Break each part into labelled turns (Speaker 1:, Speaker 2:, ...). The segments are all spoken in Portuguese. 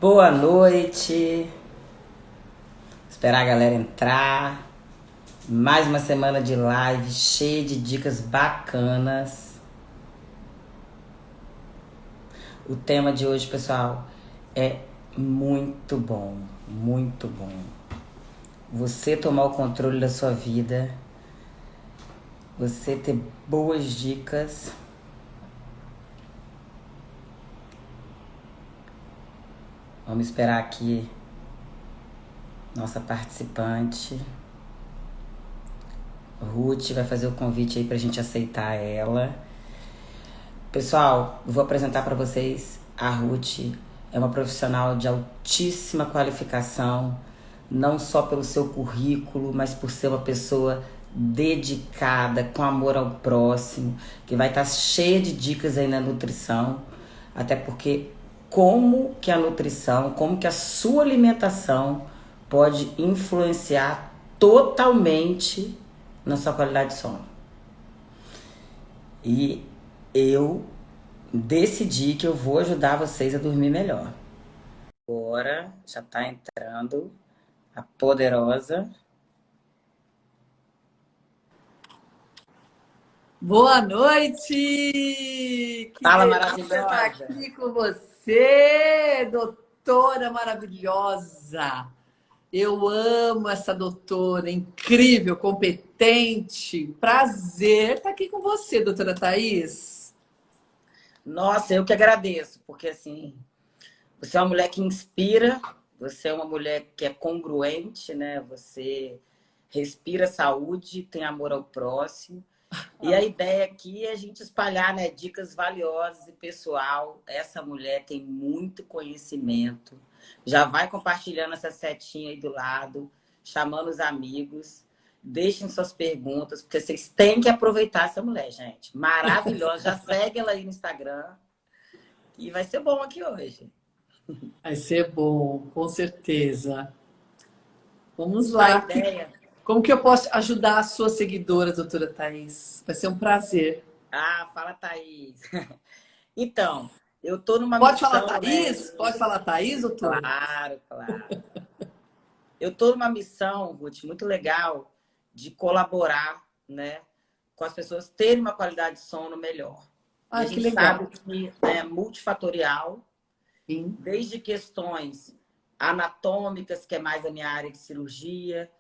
Speaker 1: Boa noite. Esperar a galera entrar. Mais uma semana de live cheia de dicas bacanas. O tema de hoje, pessoal, é muito bom, muito bom. Você tomar o controle da sua vida, você ter boas dicas. Vamos esperar aqui nossa participante. Ruth vai fazer o convite aí pra gente aceitar ela. Pessoal, eu vou apresentar para vocês a Ruth. É uma profissional de altíssima qualificação, não só pelo seu currículo, mas por ser uma pessoa dedicada, com amor ao próximo, que vai estar cheia de dicas aí na nutrição, até porque como que a nutrição, como que a sua alimentação pode influenciar totalmente na sua qualidade de sono. E eu decidi que eu vou ajudar vocês a dormir melhor. Agora já tá entrando a poderosa.
Speaker 2: Boa noite! Que
Speaker 1: Fala,
Speaker 2: delícia estar
Speaker 1: maravilhosa!
Speaker 2: aqui com você, doutora maravilhosa! Eu amo essa doutora, incrível, competente. Prazer estar aqui com você, doutora Thaís.
Speaker 1: Nossa, eu que agradeço, porque assim, você é uma mulher que inspira, você é uma mulher que é congruente, né? Você respira saúde, tem amor ao próximo. E a ideia aqui é a gente espalhar, né, dicas valiosas e pessoal. Essa mulher tem muito conhecimento. Já vai compartilhando essa setinha aí do lado, chamando os amigos. Deixem suas perguntas, porque vocês têm que aproveitar essa mulher, gente. Maravilhosa. Já segue ela aí no Instagram. E vai ser bom aqui hoje.
Speaker 2: Vai ser bom, com certeza. Vamos
Speaker 1: A
Speaker 2: lá.
Speaker 1: ideia...
Speaker 2: Como que eu posso ajudar as suas seguidoras, doutora Thaís? Vai ser um prazer.
Speaker 1: Ah, fala, Thaís. Então, eu tô numa
Speaker 2: Pode falar
Speaker 1: missão, né?
Speaker 2: Thaís? Pode falar Thaís, doutora?
Speaker 1: Claro, claro. Eu estou numa missão, Ruth, muito legal de colaborar, né, com as pessoas terem uma qualidade de sono melhor. E a
Speaker 2: Ah, que
Speaker 1: gente
Speaker 2: legal.
Speaker 1: sabe que é multifatorial,
Speaker 2: Sim.
Speaker 1: desde questões anatômicas, que é mais a minha área de cirurgia,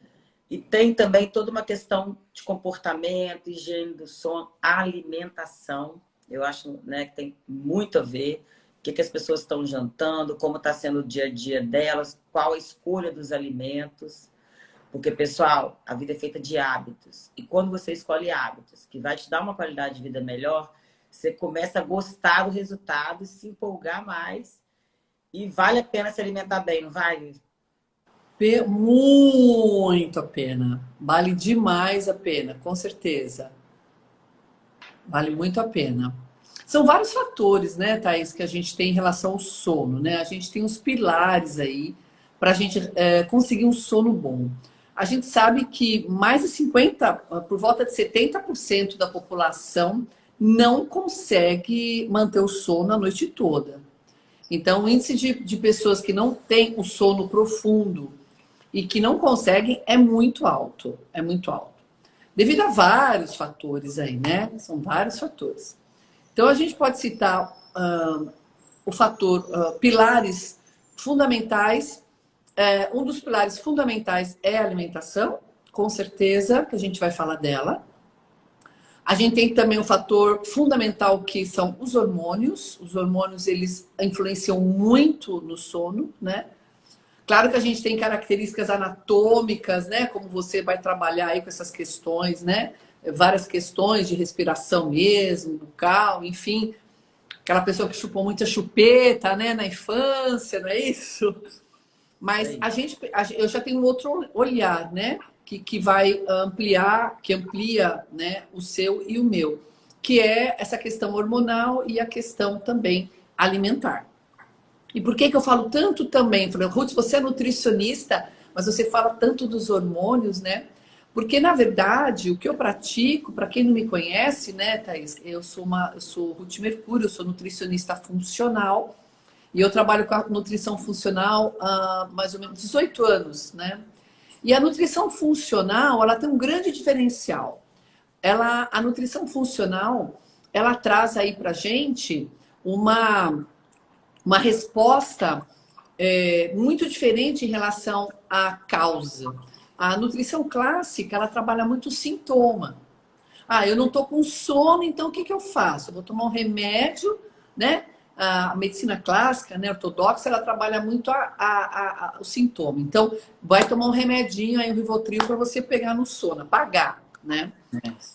Speaker 1: e tem também toda uma questão de comportamento, higiene do sono, alimentação. Eu acho, né, que tem muito a ver. O que as pessoas estão jantando, como está sendo o dia a dia delas, qual a escolha dos alimentos. Porque, pessoal, a vida é feita de hábitos. E quando você escolhe hábitos que vai te dar uma qualidade de vida melhor, você começa a gostar do resultado, se empolgar mais. E vale a pena se alimentar bem, não vale?
Speaker 2: Muito a pena. Vale demais a pena, com certeza. Vale muito a pena. São vários fatores, né, Thaís, que a gente tem em relação ao sono, né? A gente tem os pilares aí para a gente conseguir um sono bom. A gente sabe que mais de 50, por volta de 70% da população não consegue manter o sono a noite toda. Então, o índice de pessoas que não têm o sono profundo e que não conseguem é muito alto. É muito alto. Devido a vários fatores aí, né? São vários fatores. Então, a gente pode citar o fator pilares fundamentais. Um dos pilares fundamentais é a alimentação, com certeza, que a gente vai falar dela. A gente tem também um fator fundamental que são os hormônios. Os hormônios, eles influenciam muito no sono, né? Claro que a gente tem características anatômicas, né? Como você vai trabalhar aí com essas questões, né? Várias questões de respiração mesmo, bucal, enfim. Aquela pessoa que chupou muita chupeta, né? Na infância, não é isso? Mas eu já tenho um outro olhar, né? Que vai ampliar, que amplia, né? O seu e o meu. Que é essa questão hormonal e a questão também alimentar. E por que eu falo tanto também? Falei, Ruth, você é nutricionista, mas você fala tanto dos hormônios, né? Porque, na verdade, o que eu pratico, para quem não me conhece, né, Thaís? Eu sou Ruth Mercúrio, eu sou nutricionista funcional. E eu trabalho com a nutrição funcional há mais ou menos 18 anos, né? E a nutrição funcional, ela tem um grande diferencial. A nutrição funcional, ela traz aí pra gente uma resposta muito diferente em relação à causa. A nutrição clássica, ela trabalha muito o sintoma. Ah, eu não estou com sono, então o que eu faço? Eu vou tomar um remédio, né? A medicina clássica, né, ortodoxa, ela trabalha muito o sintoma. Então, vai tomar um remedinho, aí um Rivotril, para você pegar no sono, apagar, né?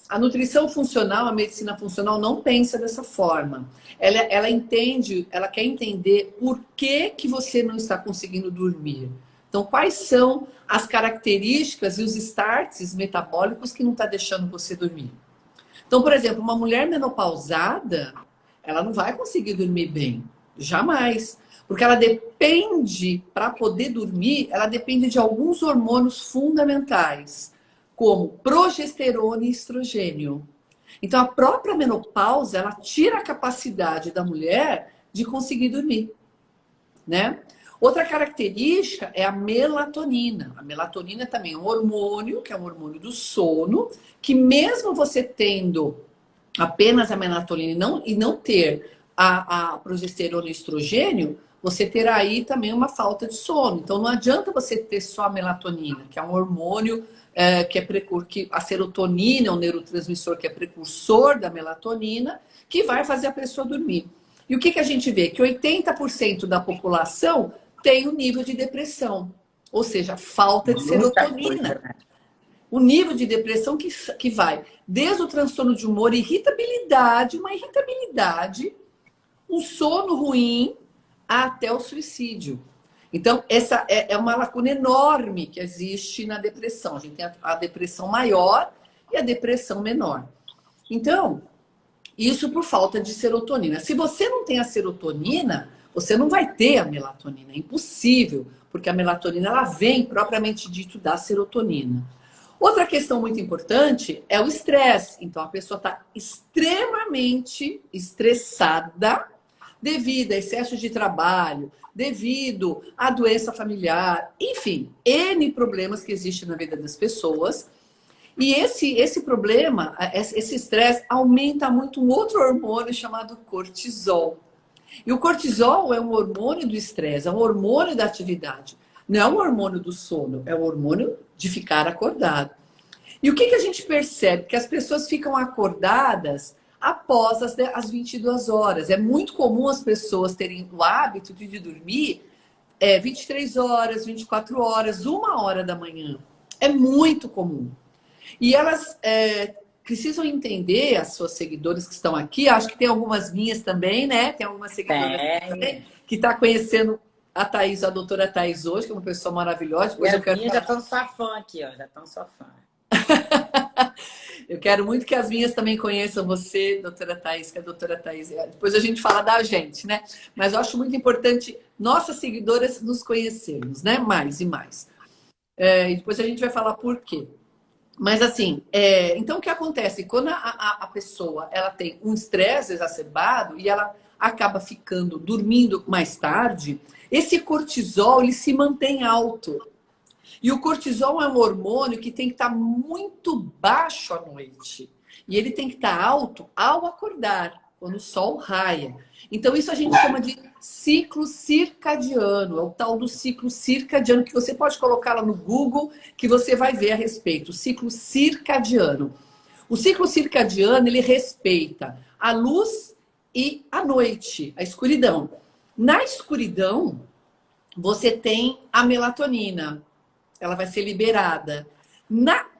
Speaker 2: A nutrição funcional, a medicina funcional não pensa dessa forma. Ela entende, ela quer entender por que você não está conseguindo dormir. Então, quais são as características e os starts metabólicos que não está deixando você dormir? Então, por exemplo, uma mulher menopausada, ela não vai conseguir dormir bem. Jamais. Porque ela depende, para poder dormir, ela depende de alguns hormônios fundamentais, como progesterona e estrogênio. Então, a própria menopausa, ela tira a capacidade da mulher de conseguir dormir, né? Outra característica é a melatonina. A melatonina também é um hormônio, que é um hormônio do sono, que mesmo você tendo apenas a melatonina e não ter a progesterona e estrogênio, você terá aí também uma falta de sono. Então não adianta você ter só a melatonina, que é um hormônio que é que a serotonina é um neurotransmissor que é precursor da melatonina, que vai fazer a pessoa dormir. E o que a gente vê? Que 80% da população tem um nível de depressão, ou seja, falta de serotonina. O nível de depressão que vai desde o transtorno de humor, irritabilidade, um sono ruim, até o suicídio. Então, essa é uma lacuna enorme que existe na depressão. A gente tem a depressão maior e a depressão menor. Então, isso por falta de serotonina. Se você não tem a serotonina, você não vai ter a melatonina. É impossível, porque a melatonina ela vem propriamente dito da serotonina. Outra questão muito importante é o estresse. Então, a pessoa está extremamente estressada devido a excesso de trabalho, devido à doença familiar, enfim, N problemas que existem na vida das pessoas. E esse problema, esse estresse, aumenta muito um outro hormônio chamado cortisol. E o cortisol é um hormônio do estresse, é um hormônio da atividade. Não é um hormônio do sono, é um hormônio de ficar acordado. E o que a gente percebe? Que as pessoas ficam acordadas após as 22 horas. É muito comum as pessoas terem o hábito de dormir 23 horas, 24 horas, 1 hora da manhã. É muito comum. E elas precisam entender, as suas seguidoras que estão aqui, acho que tem algumas minhas também, né? Tem algumas seguidoras também, que estão conhecendo a Thaís, a doutora Thaís hoje, que é uma pessoa maravilhosa.
Speaker 1: Depois as minhas já estão sua fã aqui, ó, já estão sua fã.
Speaker 2: Eu quero muito que as minhas também conheçam você, doutora Thaís, que a doutora Thaís é. Depois a gente fala da gente, né? Mas eu acho muito importante nossas seguidoras nos conhecermos, né? Mais e mais. E depois a gente vai falar por quê. Mas assim, então o que acontece? Quando a pessoa ela tem um estresse exacerbado e ela acaba dormindo mais tarde, esse cortisol ele se mantém alto. E o cortisol é um hormônio que tem que estar muito baixo à noite. E ele tem que estar alto ao acordar, quando o sol raia. Então, isso a gente chama de ciclo circadiano. É o tal do ciclo circadiano, que você pode colocar lá no Google, que você vai ver a respeito. O ciclo circadiano. O ciclo circadiano, ele respeita a luz e a noite, a escuridão. Na escuridão, você tem a melatonina. Ela vai ser liberada.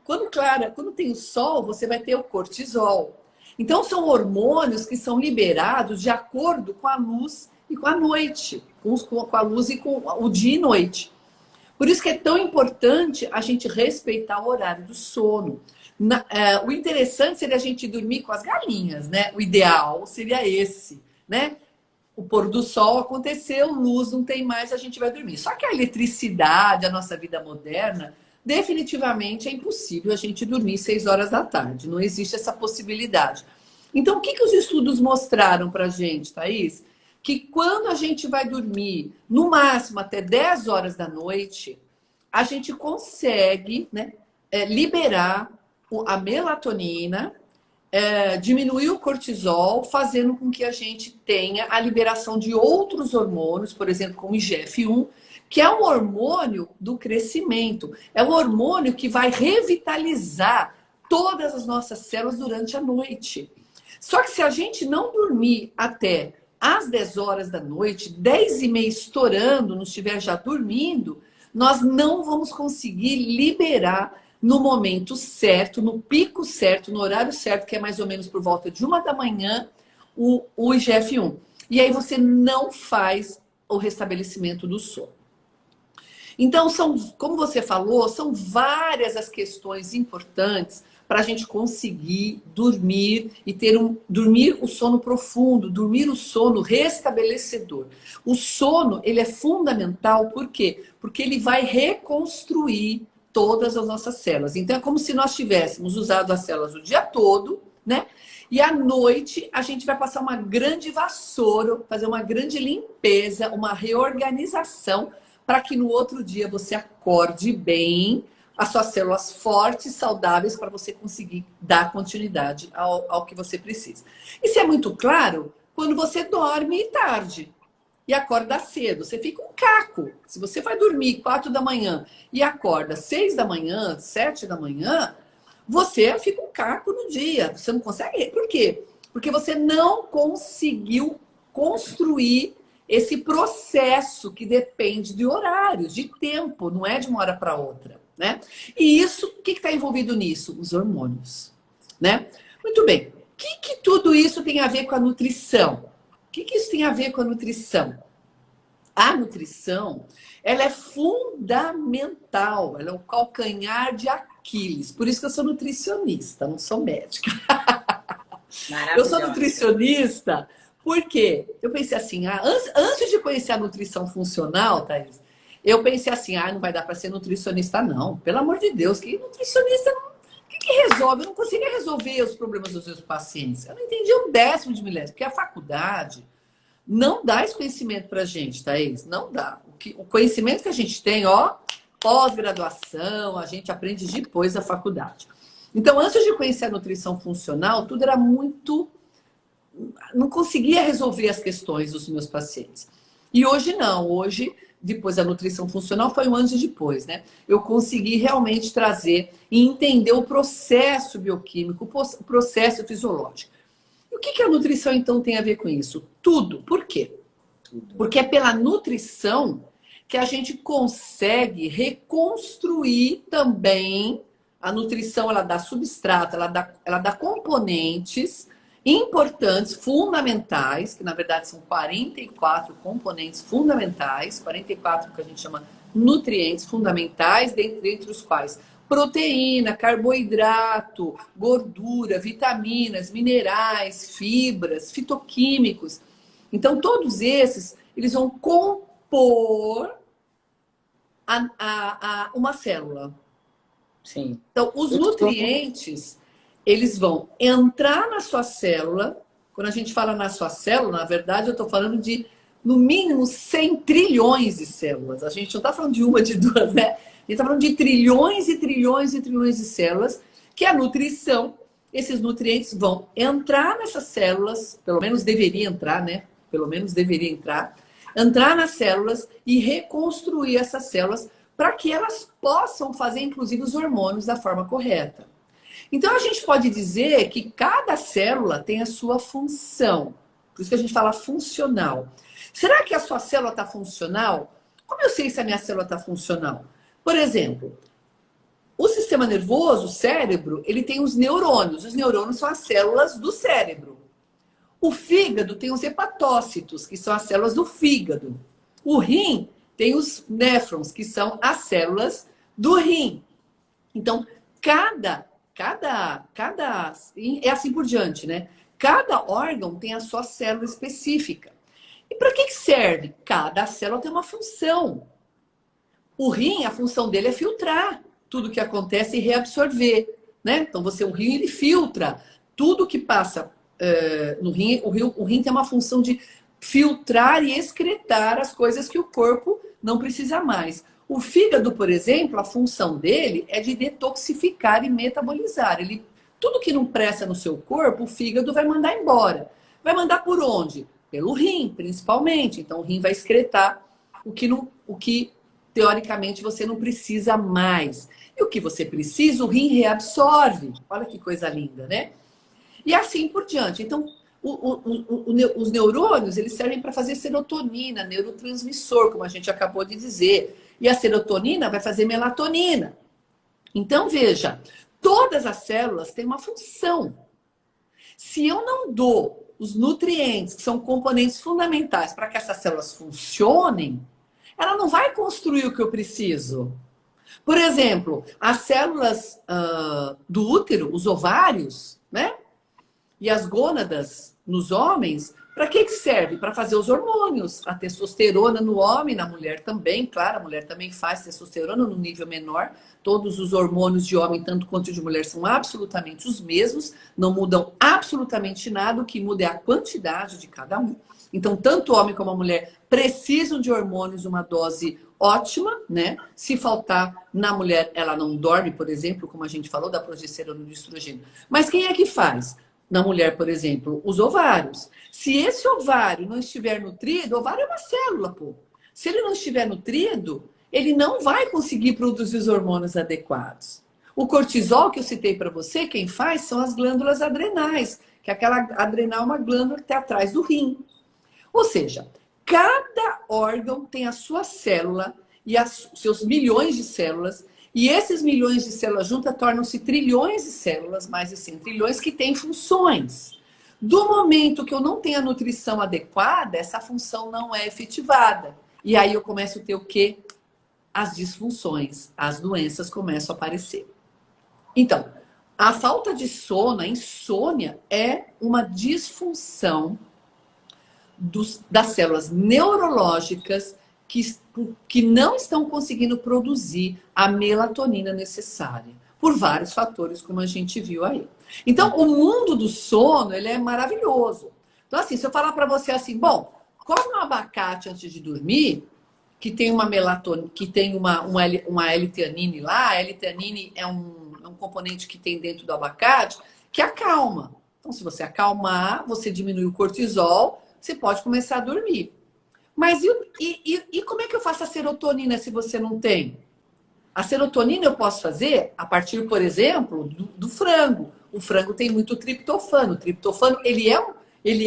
Speaker 2: Quando tem o sol, você vai ter o cortisol. Então, são hormônios que são liberados de acordo com a luz e com a noite. Com a luz e com o dia e noite. Por isso que é tão importante a gente respeitar o horário do sono. O interessante seria a gente dormir com as galinhas, né? O ideal seria esse, né? O pôr do sol aconteceu, luz não tem mais, a gente vai dormir. Só que a eletricidade, a nossa vida moderna, definitivamente é impossível a gente dormir 6 horas da tarde. Não existe essa possibilidade. Então, o que os estudos mostraram pra gente, Thaís? que quando a gente vai dormir, no máximo até 10 horas da noite, a gente consegue, né, liberar a melatonina, diminuir o cortisol, fazendo com que a gente tenha a liberação de outros hormônios, por exemplo, como o IGF-1, que é um hormônio do crescimento. É um hormônio que vai revitalizar todas as nossas células durante a noite. Só que se a gente não dormir até às 10 horas da noite, 10h30 estourando, não estiver já dormindo, nós não vamos conseguir liberar no momento certo, no pico certo, no horário certo, que é mais ou menos por volta de 1 da manhã, o IGF-1. E aí você não faz o restabelecimento do sono. Então, como você falou, são várias as questões importantes para a gente conseguir dormir e dormir o sono profundo, dormir o sono restabelecedor. O sono, ele é fundamental, por quê? Porque ele vai reconstruir todas as nossas células. Então, é como se nós tivéssemos usado as células o dia todo, né? E à noite, a gente vai passar uma grande vassoura, fazer uma grande limpeza, uma reorganização, para que no outro dia você acorde bem, as suas células fortes, saudáveis, para você conseguir dar continuidade ao que você precisa. Isso é muito claro quando você dorme tarde e acorda cedo. Você fica um caco. Se você vai dormir 4 da manhã e acorda 6 da manhã, 7 da manhã, você fica um caco no dia. Você não consegue. Por quê? Porque você não conseguiu construir esse processo que depende de horários, de tempo, não é de uma hora para outra, né? E isso, o que está envolvido nisso? Os hormônios, né? Muito bem. O que tudo isso tem a ver com a nutrição? O que isso tem a ver com a nutrição? A nutrição, ela é fundamental, ela é o calcanhar de Aquiles. Por isso que eu sou nutricionista, não sou médica. Eu sou nutricionista porque eu pensei assim, antes de conhecer a nutrição funcional, Thaís, eu pensei assim, não vai dar para ser nutricionista, não. Pelo amor de Deus, que nutricionista, o que resolve? Eu não conseguia resolver os problemas dos meus pacientes. Eu não entendi um décimo de milésimo, porque a faculdade não dá esse conhecimento pra gente, Thaís, não dá. O conhecimento que a gente tem, pós-graduação, a gente aprende depois da faculdade. Então, antes de conhecer a nutrição funcional, tudo era muito... Não conseguia resolver as questões dos meus pacientes. E hoje não. Hoje, depois da nutrição funcional, foi um antes e depois, né? Eu consegui realmente trazer e entender o processo bioquímico, o processo fisiológico. E o que a nutrição, então, tem a ver com isso? Tudo. Por quê? Porque é pela nutrição que a gente consegue reconstruir também. A nutrição, ela dá substrato, ela dá componentes importantes, fundamentais, que na verdade são 44 componentes fundamentais, 44 que a gente chama nutrientes fundamentais, dentre os quais proteína, carboidrato, gordura, vitaminas, minerais, fibras, fitoquímicos. Então, todos esses, eles vão compor uma célula.
Speaker 1: Sim.
Speaker 2: Então, os nutrientes, eles vão entrar na sua célula. Quando a gente fala na sua célula, na verdade, eu estou falando de, no mínimo, 100 trilhões de células. A gente não está falando de uma, de duas, né? A gente está falando de trilhões e trilhões e trilhões de células, que a nutrição, esses nutrientes vão entrar nessas células, pelo menos deveria entrar, né? Pelo menos deveria entrar nas células e reconstruir essas células para que elas possam fazer, inclusive, os hormônios da forma correta. Então, a gente pode dizer que cada célula tem a sua função. Por isso que a gente fala funcional. Será que a sua célula está funcional? Como eu sei se a minha célula está funcional? Por exemplo, o sistema nervoso, o cérebro, ele tem os neurônios. Os neurônios são as células do cérebro. O fígado tem os hepatócitos, que são as células do fígado. O rim tem os néfrons, que são as células do rim. Então, é assim por diante, né? Cada órgão tem a sua célula específica. E para que serve? Cada célula tem uma função. O rim, a função dele é filtrar tudo que acontece e reabsorver, né? Então, o rim, ele filtra tudo que passa no rim. O rim tem uma função de filtrar e excretar as coisas que o corpo não precisa mais. O fígado, por exemplo, a função dele é de detoxificar e metabolizar. Tudo que não presta no seu corpo, o fígado vai mandar embora. Vai mandar por onde? Pelo rim, principalmente. Então, o rim vai excretar o que teoricamente você não precisa mais. E o que você precisa, o rim reabsorve. Olha que coisa linda, né? E assim por diante. Então, os neurônios, eles servem para fazer serotonina, neurotransmissor, como a gente acabou de dizer. E a serotonina vai fazer melatonina. Então, veja, todas as células têm uma função. Se eu não dou os nutrientes, que são componentes fundamentais para que essas células funcionem, ela não vai construir o que eu preciso. Por exemplo, as células do útero, os ovários, né? E as gônadas nos homens, para que serve? Para fazer os hormônios. A testosterona no homem, na mulher também, claro, a mulher também faz testosterona no nível menor. Todos os hormônios de homem, tanto quanto de mulher, são absolutamente os mesmos, não mudam absolutamente nada, o que muda é a quantidade de cada um. Então, tanto o homem como a mulher precisam de hormônios, uma dose ótima, né? Se faltar na mulher, ela não dorme, por exemplo, como a gente falou, da progesterona e do estrogênio. Mas quem é que faz? Na mulher, por exemplo, os ovários. Se esse ovário não estiver nutrido, o ovário é uma célula, pô. Se ele não estiver nutrido, ele não vai conseguir produzir os hormônios adequados. O cortisol que eu citei para você, quem faz são as glândulas adrenais, que aquela adrenal é uma glândula que está atrás do rim. Ou seja, cada órgão tem a sua célula e seus milhões de células. E esses milhões de células juntas tornam-se trilhões de células, mais de 100 trilhões, que têm funções. Do momento que eu não tenho a nutrição adequada, essa função não é efetivada. E aí eu começo a ter o quê? As disfunções, as doenças começam a aparecer. Então, a falta de sono, a insônia, é uma disfunção das células neurológicas que não estão conseguindo produzir a melatonina necessária, por vários fatores, como a gente viu aí. Então, o mundo do sono, ele é maravilhoso. Então, assim, se eu falar para você assim, bom, come um abacate antes de dormir, que tem uma melatonina, que tem uma L-teanine lá, a L-teanine é um componente que tem dentro do abacate, que acalma. Então, se você acalmar, você diminui o cortisol, você pode começar a dormir. Mas e como é que eu faço a serotonina se você não tem? A serotonina eu posso fazer a partir, por exemplo, do frango. O frango tem muito triptofano. O triptofano, ele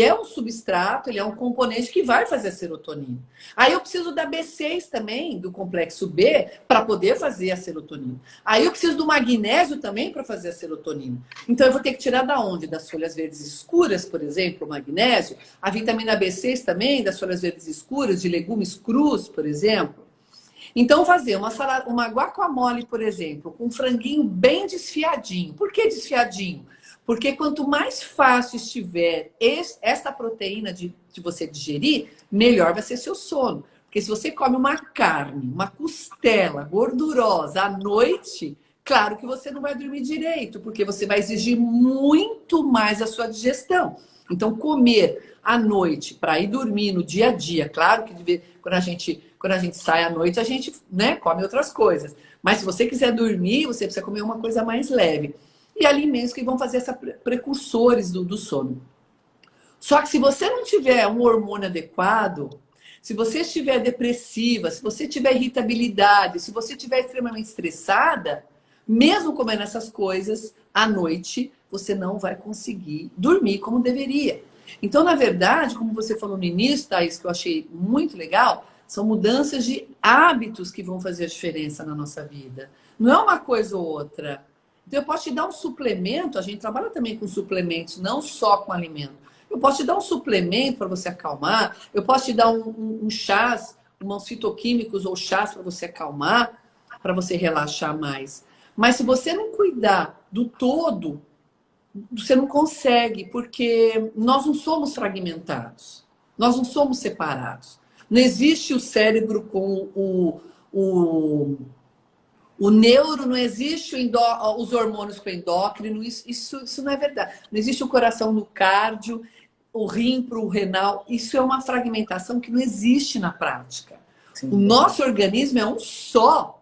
Speaker 2: é um substrato, ele é um componente que vai fazer a serotonina. Aí eu preciso da B6 também, do complexo B, para poder fazer a serotonina. Aí eu preciso do magnésio também para fazer a serotonina. Então eu vou ter que tirar da onde? Das folhas verdes escuras, por exemplo, o magnésio. A vitamina B6 também, das folhas verdes escuras, de legumes crus, por exemplo. Então, fazer uma guacamole, por exemplo, com um franguinho bem desfiadinho. Por que desfiadinho? Porque quanto mais fácil estiver essa proteína de você digerir, melhor vai ser seu sono. Porque se você come uma carne, uma costela gordurosa à noite, claro que você não vai dormir direito, porque você vai exigir muito mais a sua digestão. Então, comer à noite para ir dormir no dia a dia, claro que quando a gente sai à noite, a gente, né, come outras coisas. Mas se você quiser dormir, você precisa comer uma coisa mais leve. E alimentos que vão fazer esses precursores do sono. Só que se você não tiver um hormônio adequado, se você estiver depressiva, se você tiver irritabilidade, se você estiver extremamente estressada, mesmo comendo essas coisas, à noite, você não vai conseguir dormir como deveria. Então, na verdade, como você falou no início, Thaís, que eu achei muito legal, são mudanças de hábitos que vão fazer a diferença na nossa vida. Não é uma coisa ou outra. Então, eu posso te dar um suplemento, a gente trabalha também com suplementos, não só com alimento. Eu posso te dar um suplemento para você acalmar, eu posso te dar um chás, uns fitoquímicos ou chás para você acalmar, para você relaxar mais. Mas se você não cuidar do todo, você não consegue, porque nós não somos fragmentados, nós não somos separados. Não existe o cérebro com o neuro, não existe os hormônios com o endócrino, isso não é verdade. Não existe o coração no cardio. o rim para o renal, isso é uma fragmentação que não existe na prática.
Speaker 1: Sim.
Speaker 2: O nosso organismo é um só.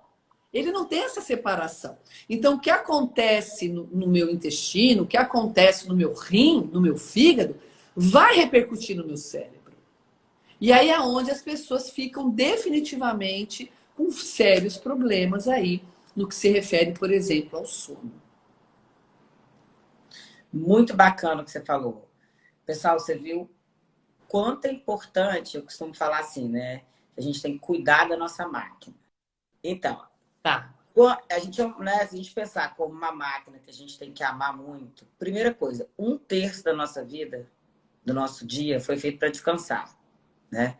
Speaker 2: Ele não tem essa separação. Então, o que acontece no meu intestino, o que acontece no meu rim, no meu fígado, vai repercutir no meu cérebro. E aí é onde as pessoas ficam definitivamente com sérios problemas aí, no que se refere, por exemplo, ao sono.
Speaker 1: Muito bacana o que você falou. Pessoal, você viu quanto é importante, eu costumo falar assim, né? A gente tem que cuidar da nossa máquina. Então,
Speaker 2: Tá.
Speaker 1: a gente, né, se a gente pensar como uma máquina que a gente tem que amar muito, primeira coisa, 1/3 da nossa vida, do nosso dia, foi feito para descansar, né?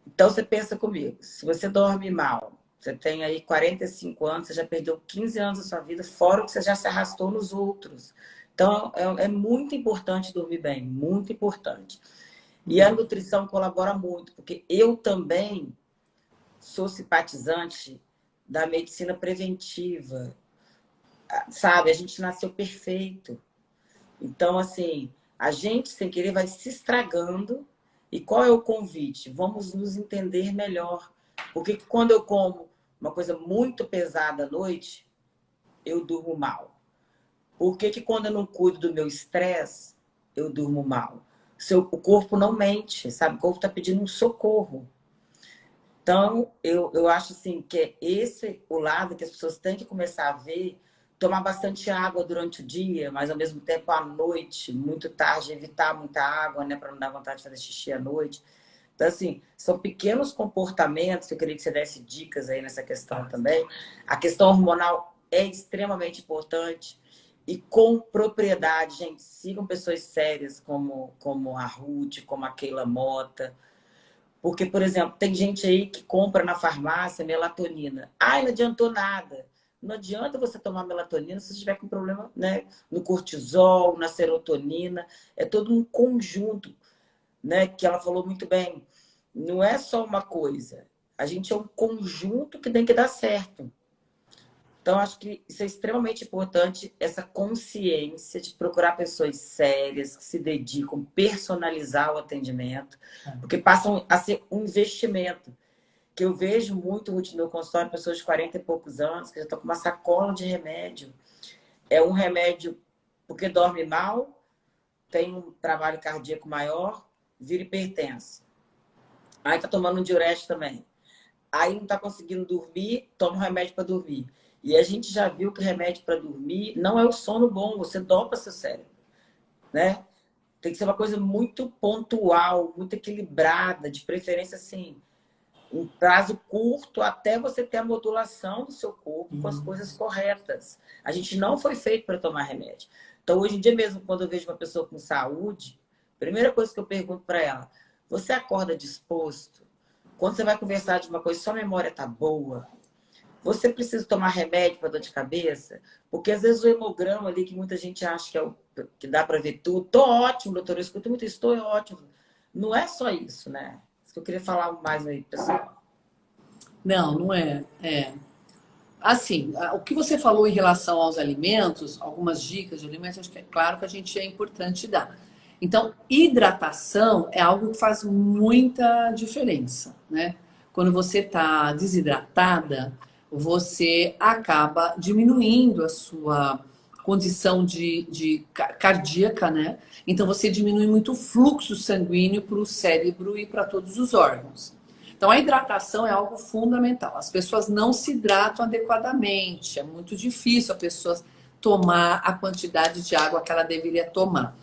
Speaker 1: Então, você pensa comigo, se você dorme mal, você tem aí 45 anos, você já perdeu 15 anos da sua vida, fora o que você já se arrastou nos outros. Então, é muito importante dormir bem, muito importante. E a nutrição colabora muito, porque eu também sou simpatizante da medicina preventiva, sabe? A gente nasceu perfeito. Então, assim, a gente, sem querer, vai se estragando. E qual é o convite? Vamos nos entender melhor. Porque quando eu como uma coisa muito pesada à noite, eu durmo mal. Por que quando eu não cuido do meu estresse, eu durmo mal? O corpo não mente, sabe? O corpo está pedindo um socorro. Então, eu acho assim que é esse o lado que as pessoas têm que começar a ver, tomar bastante água durante o dia, mas ao mesmo tempo à noite, muito tarde, evitar muita água, né, para não dar vontade de fazer xixi à noite. Então, assim, são pequenos comportamentos que eu queria que você desse dicas aí nessa questão também. A questão hormonal é extremamente importante e com propriedade, gente. Sigam pessoas sérias como a Ruth, como a Keila Mota. Porque, por exemplo, tem gente aí que compra na farmácia melatonina. Ai, não adiantou nada. Não adianta você tomar melatonina se você estiver com problema, né, no cortisol, na serotonina. É todo um conjunto, né, que ela falou muito bem. Não é só uma coisa. A gente é um conjunto que tem que dar certo. Então, acho que isso é extremamente importante, essa consciência de procurar pessoas sérias, que se dedicam a personalizar o atendimento, porque passam a ser um investimento. Que eu vejo muito, Ruth, no meu consultório, pessoas de 40 e poucos anos, que já estão com uma sacola de remédio. É um remédio porque dorme mal, tem um trabalho cardíaco maior, vira hipertenso. Aí está tomando um diurético também. Aí não está conseguindo dormir, toma um remédio para dormir. E a gente já viu que remédio para dormir não é o sono bom, você dopa seu cérebro, né? Tem que ser uma coisa muito pontual, muito equilibrada, de preferência assim, um prazo curto até você ter a modulação do seu corpo com as coisas corretas. A gente não foi feito para tomar remédio. Então, hoje em dia mesmo, quando eu vejo uma pessoa com saúde, a primeira coisa que eu pergunto para ela, você acorda disposto? Quando você vai conversar de uma coisa, sua memória tá boa? Você precisa tomar remédio para dor de cabeça? Porque às vezes o hemograma ali, que muita gente acha que, que dá para ver tudo, tô ótimo, doutor, eu escuto muito isso, tô ótimo. Não é só isso, né? Isso que eu queria falar mais aí, pessoal.
Speaker 2: Não, não é. Assim, o que você falou em relação aos alimentos, algumas dicas de alimentos, acho que é claro que a gente é importante dar. Então, hidratação é algo que faz muita diferença, né? Quando você está desidratada, você acaba diminuindo a sua condição de cardíaca, né? Então, você diminui muito o fluxo sanguíneo para o cérebro e para todos os órgãos. Então, a hidratação é algo fundamental. As pessoas não se hidratam adequadamente. É muito difícil a pessoa tomar a quantidade de água que ela deveria tomar.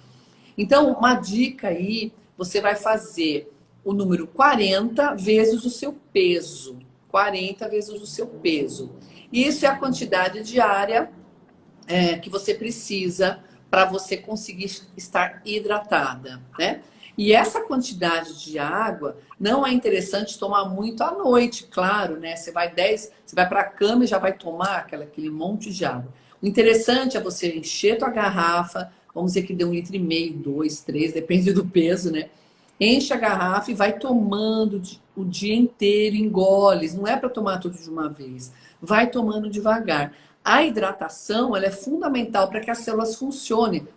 Speaker 2: Então, uma dica aí, você vai fazer o número 40 vezes o seu peso. 40 vezes o seu peso. Isso é a quantidade diária que você precisa para você conseguir estar hidratada, né? E essa quantidade de água não é interessante tomar muito à noite, claro, né? Você vai para a cama e já vai tomar aquele monte de água. O interessante é você encher tua garrafa, vamos dizer que dê 1,5 litro, 2, 3, depende do peso, né? Enche a garrafa e vai tomando o dia inteiro, engole. Não é para tomar tudo de uma vez. Vai tomando devagar. A hidratação ela é fundamental para que as células funcionem.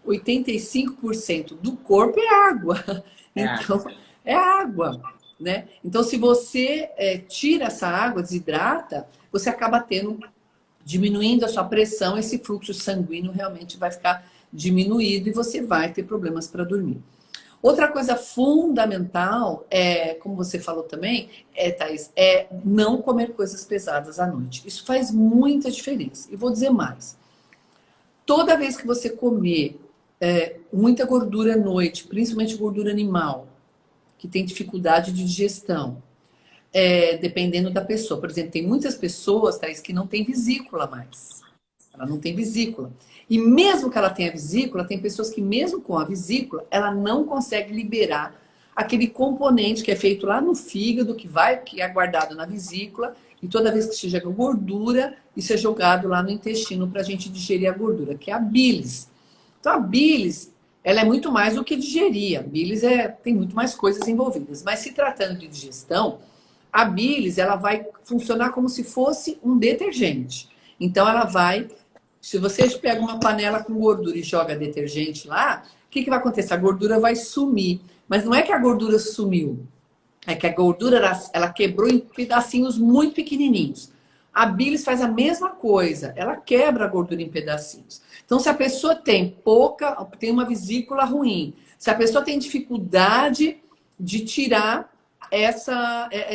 Speaker 2: 85% do corpo é água. Então, é água, né? Então, se você tira essa água, desidrata, você acaba diminuindo a sua pressão, esse fluxo sanguíneo realmente vai ficar diminuído e você vai ter problemas para dormir. Outra coisa fundamental como você falou também, Thaís, é não comer coisas pesadas à noite. Isso faz muita diferença. E vou dizer mais. Toda vez que você comer muita gordura à noite, principalmente gordura animal, que tem dificuldade de digestão, dependendo da pessoa. Por exemplo, tem muitas pessoas, Thaís, que não tem vesícula mais. Ela não tem vesícula. E mesmo que ela tenha vesícula, tem pessoas que mesmo com a vesícula, ela não consegue liberar aquele componente que é feito lá no fígado, que é guardado na vesícula, e toda vez que chega gordura, isso é jogado lá no intestino para a gente digerir a gordura, que é a bilis. Então a bilis, ela é muito mais do que digerir. A bilis tem muito mais coisas envolvidas. Mas se tratando de digestão, a bilis ela vai funcionar como se fosse um detergente. Então ela vai... Se você pega uma panela com gordura e joga detergente lá, o que vai acontecer? A gordura vai sumir. Mas não é que a gordura sumiu. É que a gordura ela quebrou em pedacinhos muito pequenininhos. A bilis faz a mesma coisa. Ela quebra a gordura em pedacinhos. Então, se a pessoa tem uma vesícula ruim, se a pessoa tem dificuldade de tirar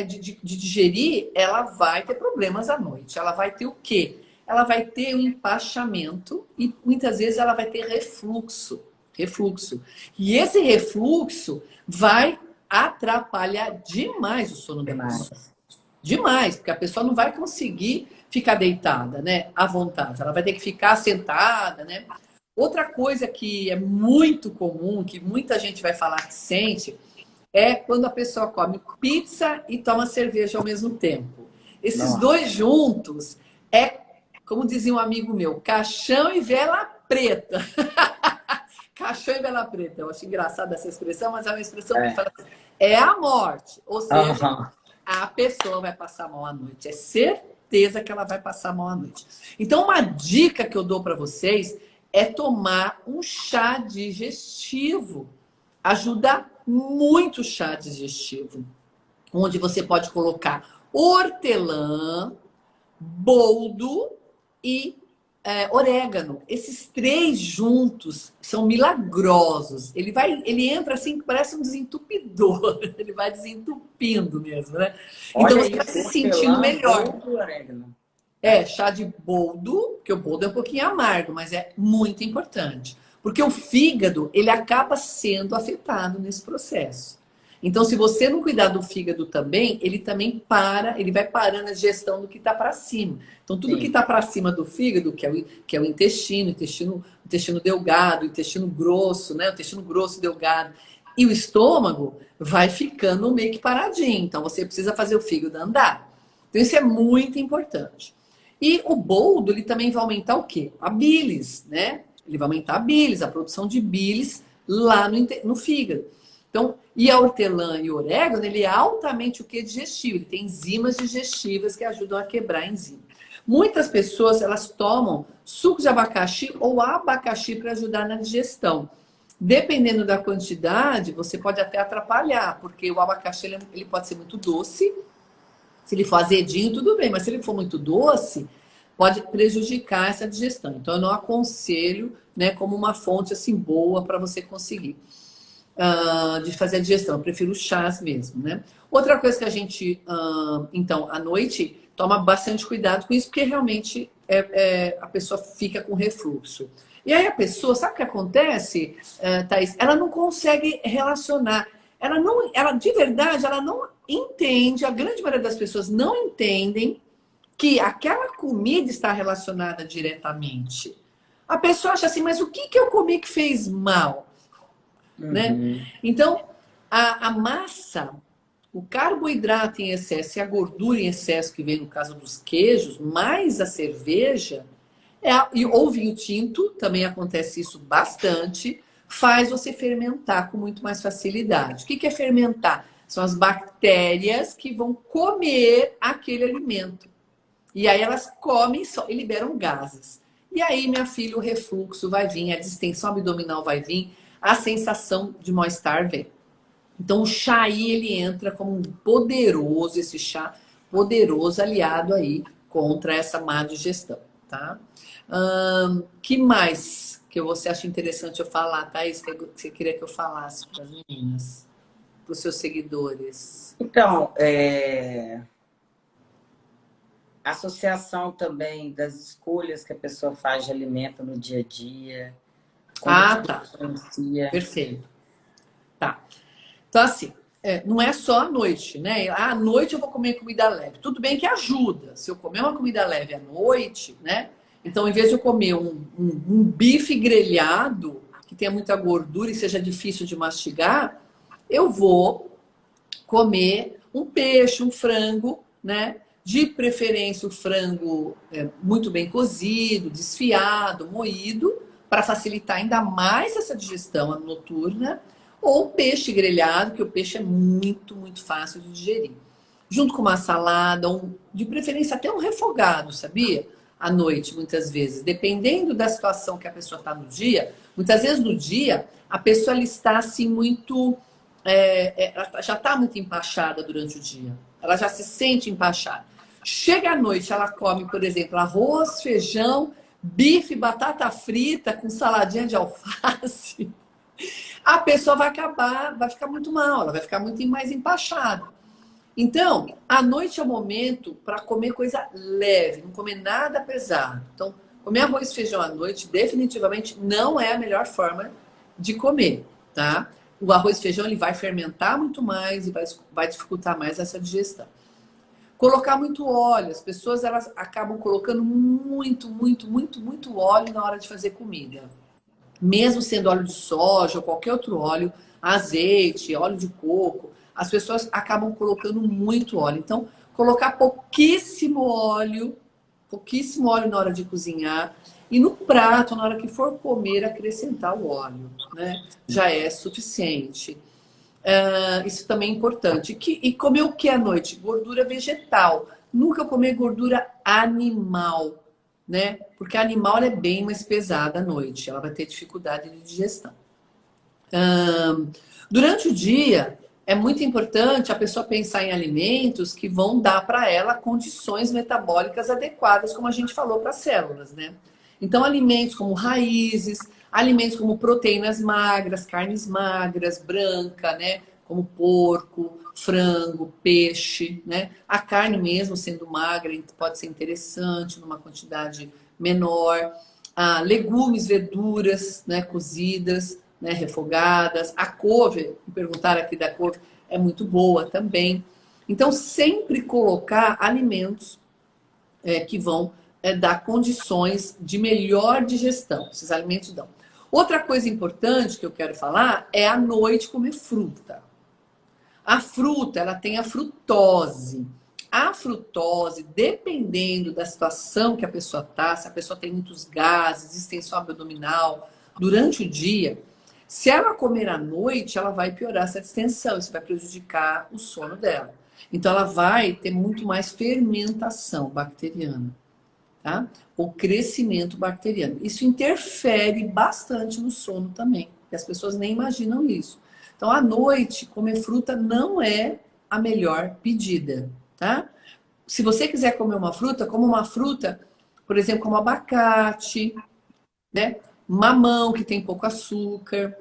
Speaker 2: de digerir, ela vai ter problemas à noite. Ela vai ter o quê? Ela vai ter um empachamento e muitas vezes ela vai ter refluxo. E esse refluxo vai atrapalhar demais o sono da pessoa. Demais, porque a pessoa não vai conseguir ficar deitada, né, à vontade. Ela vai ter que ficar sentada, né? Outra coisa que é muito comum, que muita gente vai falar que sente, é quando a pessoa come pizza e toma cerveja ao mesmo tempo. Esses dois juntos como dizia um amigo meu, caixão e vela preta. Caixão e vela preta. Eu acho engraçada essa expressão, mas é uma expressão que fala assim, é a morte. Ou seja, a pessoa vai passar mal à noite. É certeza que ela vai passar mal à noite. Então, uma dica que eu dou para vocês é tomar um chá digestivo. Ajuda muito o chá digestivo. Onde você pode colocar hortelã, boldo e orégano. Esses três juntos são milagrosos. Ele entra assim, parece um desentupidor. Ele vai desentupindo mesmo, né? Então você vai se sentindo melhor.
Speaker 1: Boldo, orégano.
Speaker 2: Chá de boldo, que o boldo é um pouquinho amargo, mas é muito importante. Porque o fígado, ele acaba sendo afetado nesse processo. Então, se você não cuidar do fígado também, ele vai parando a digestão do que está para cima. Então, tudo que está para cima do fígado, que é o intestino delgado, o intestino grosso, né? O intestino grosso delgado, e o estômago, vai ficando meio que paradinho. Então, você precisa fazer o fígado andar. Então, isso é muito importante. E o boldo, ele também vai aumentar o quê? A bilis, né? Ele vai aumentar a bilis, a produção de bilis lá no fígado. Então, e a hortelã e o orégano, ele é altamente o que? Digestivo. Ele tem enzimas digestivas que ajudam a quebrar a enzima. Muitas pessoas, elas tomam suco de abacaxi ou abacaxi para ajudar na digestão. Dependendo da quantidade, você pode até atrapalhar, porque o abacaxi ele pode ser muito doce. Se ele for azedinho, tudo bem, mas se ele for muito doce, pode prejudicar essa digestão. Então, eu não aconselho, né, como uma fonte assim boa para você conseguir de fazer a digestão. Eu prefiro chás mesmo, né? Outra coisa que a gente, então, à noite, toma bastante cuidado com isso, porque realmente a pessoa fica com refluxo. E aí a pessoa, sabe o que acontece, Thaís? Ela não consegue relacionar. Ela de verdade, ela não entende, a grande maioria das pessoas não entendem que aquela comida está relacionada diretamente. A pessoa acha assim, mas o que eu comi que fez mal? Né? Então, a massa, o carboidrato em excesso e a gordura em excesso, que vem no caso dos queijos, mais a cerveja, ou vinho tinto, também acontece isso bastante, faz você fermentar com muito mais facilidade. O que é fermentar? São as bactérias que vão comer aquele alimento. E aí elas comem e liberam gases. E aí, minha filha, o refluxo vai vir, a distensão abdominal vai vir, a sensação de mal-estar vem. Então, o chá aí, ele entra como um poderoso, esse chá poderoso aliado aí contra essa má digestão, tá? Que mais que você acha interessante eu falar, Thaís, que você queria que eu falasse para as meninas, para os seus seguidores?
Speaker 1: Então, associação também das escolhas que a pessoa faz de alimento no dia a dia, como que
Speaker 2: Ah,
Speaker 1: isso
Speaker 2: tá.
Speaker 1: influencia.
Speaker 2: Perfeito. Tá. Então, assim, não é só à noite, né? À noite eu vou comer comida leve. Tudo bem que ajuda. Se eu comer uma comida leve à noite, né? Então, em vez de eu comer um bife grelhado, que tenha muita gordura e seja difícil de mastigar, eu vou comer um peixe, um frango, né? De preferência, o frango muito bem cozido, desfiado, moído, para facilitar ainda mais essa digestão noturna, ou peixe grelhado, que o peixe é muito, muito fácil de digerir. Junto com uma salada, de preferência até um refogado, sabia? À noite, muitas vezes. Dependendo da situação que a pessoa está no dia, muitas vezes no dia, a pessoa ela está assim muito ela já está muito empachada durante o dia. Ela já se sente empachada. Chega à noite, ela come, por exemplo, arroz, feijão, bife, batata frita com saladinha de alface. A pessoa vai acabar, vai ficar muito mal, ela vai ficar muito mais empachada. Então, à noite é o momento para comer coisa leve, não comer nada pesado. Então, comer arroz e feijão à noite definitivamente não é a melhor forma de comer, tá? O arroz e feijão ele vai fermentar muito mais e vai dificultar mais essa digestão. Colocar muito óleo, as pessoas elas acabam colocando muito, muito, muito, muito óleo na hora de fazer comida. Mesmo sendo óleo de soja ou qualquer outro óleo, azeite, óleo de coco, as pessoas acabam colocando muito óleo. Então, colocar pouquíssimo óleo na hora de cozinhar e no prato, na hora que for comer, acrescentar o óleo, né? Já é suficiente. Isso também é importante. E comer o que à noite? Gordura vegetal. Nunca comer gordura animal, né? Porque a animal ela é bem mais pesada à noite. Ela vai ter dificuldade de digestão. Durante o dia, é muito importante a pessoa pensar em alimentos que vão dar para ela condições metabólicas adequadas, como a gente falou para as células, né? Então, alimentos como raízes, alimentos como proteínas magras, carnes magras, branca, né? Como porco, frango, peixe, né? A carne mesmo sendo magra pode ser interessante numa quantidade menor. Legumes, verduras, né? Cozidas, né, refogadas. A couve, me perguntaram aqui da couve, é muito boa também. Então, sempre colocar alimentos que vão dar condições de melhor digestão. Esses alimentos dão. Outra coisa importante que eu quero falar é à noite comer fruta. A fruta, ela tem a frutose. A frutose, dependendo da situação que a pessoa está, se a pessoa tem muitos gases, distensão abdominal, durante o dia, se ela comer à noite, ela vai piorar essa distensão, isso vai prejudicar o sono dela. Então, ela vai ter muito mais fermentação bacteriana, tá? O crescimento bacteriano. Isso interfere bastante no sono também, e as pessoas nem imaginam isso. Então, à noite, comer fruta não é a melhor pedida, tá? Se você quiser comer uma fruta, como uma fruta, por exemplo, como abacate, né? Mamão, que tem pouco açúcar,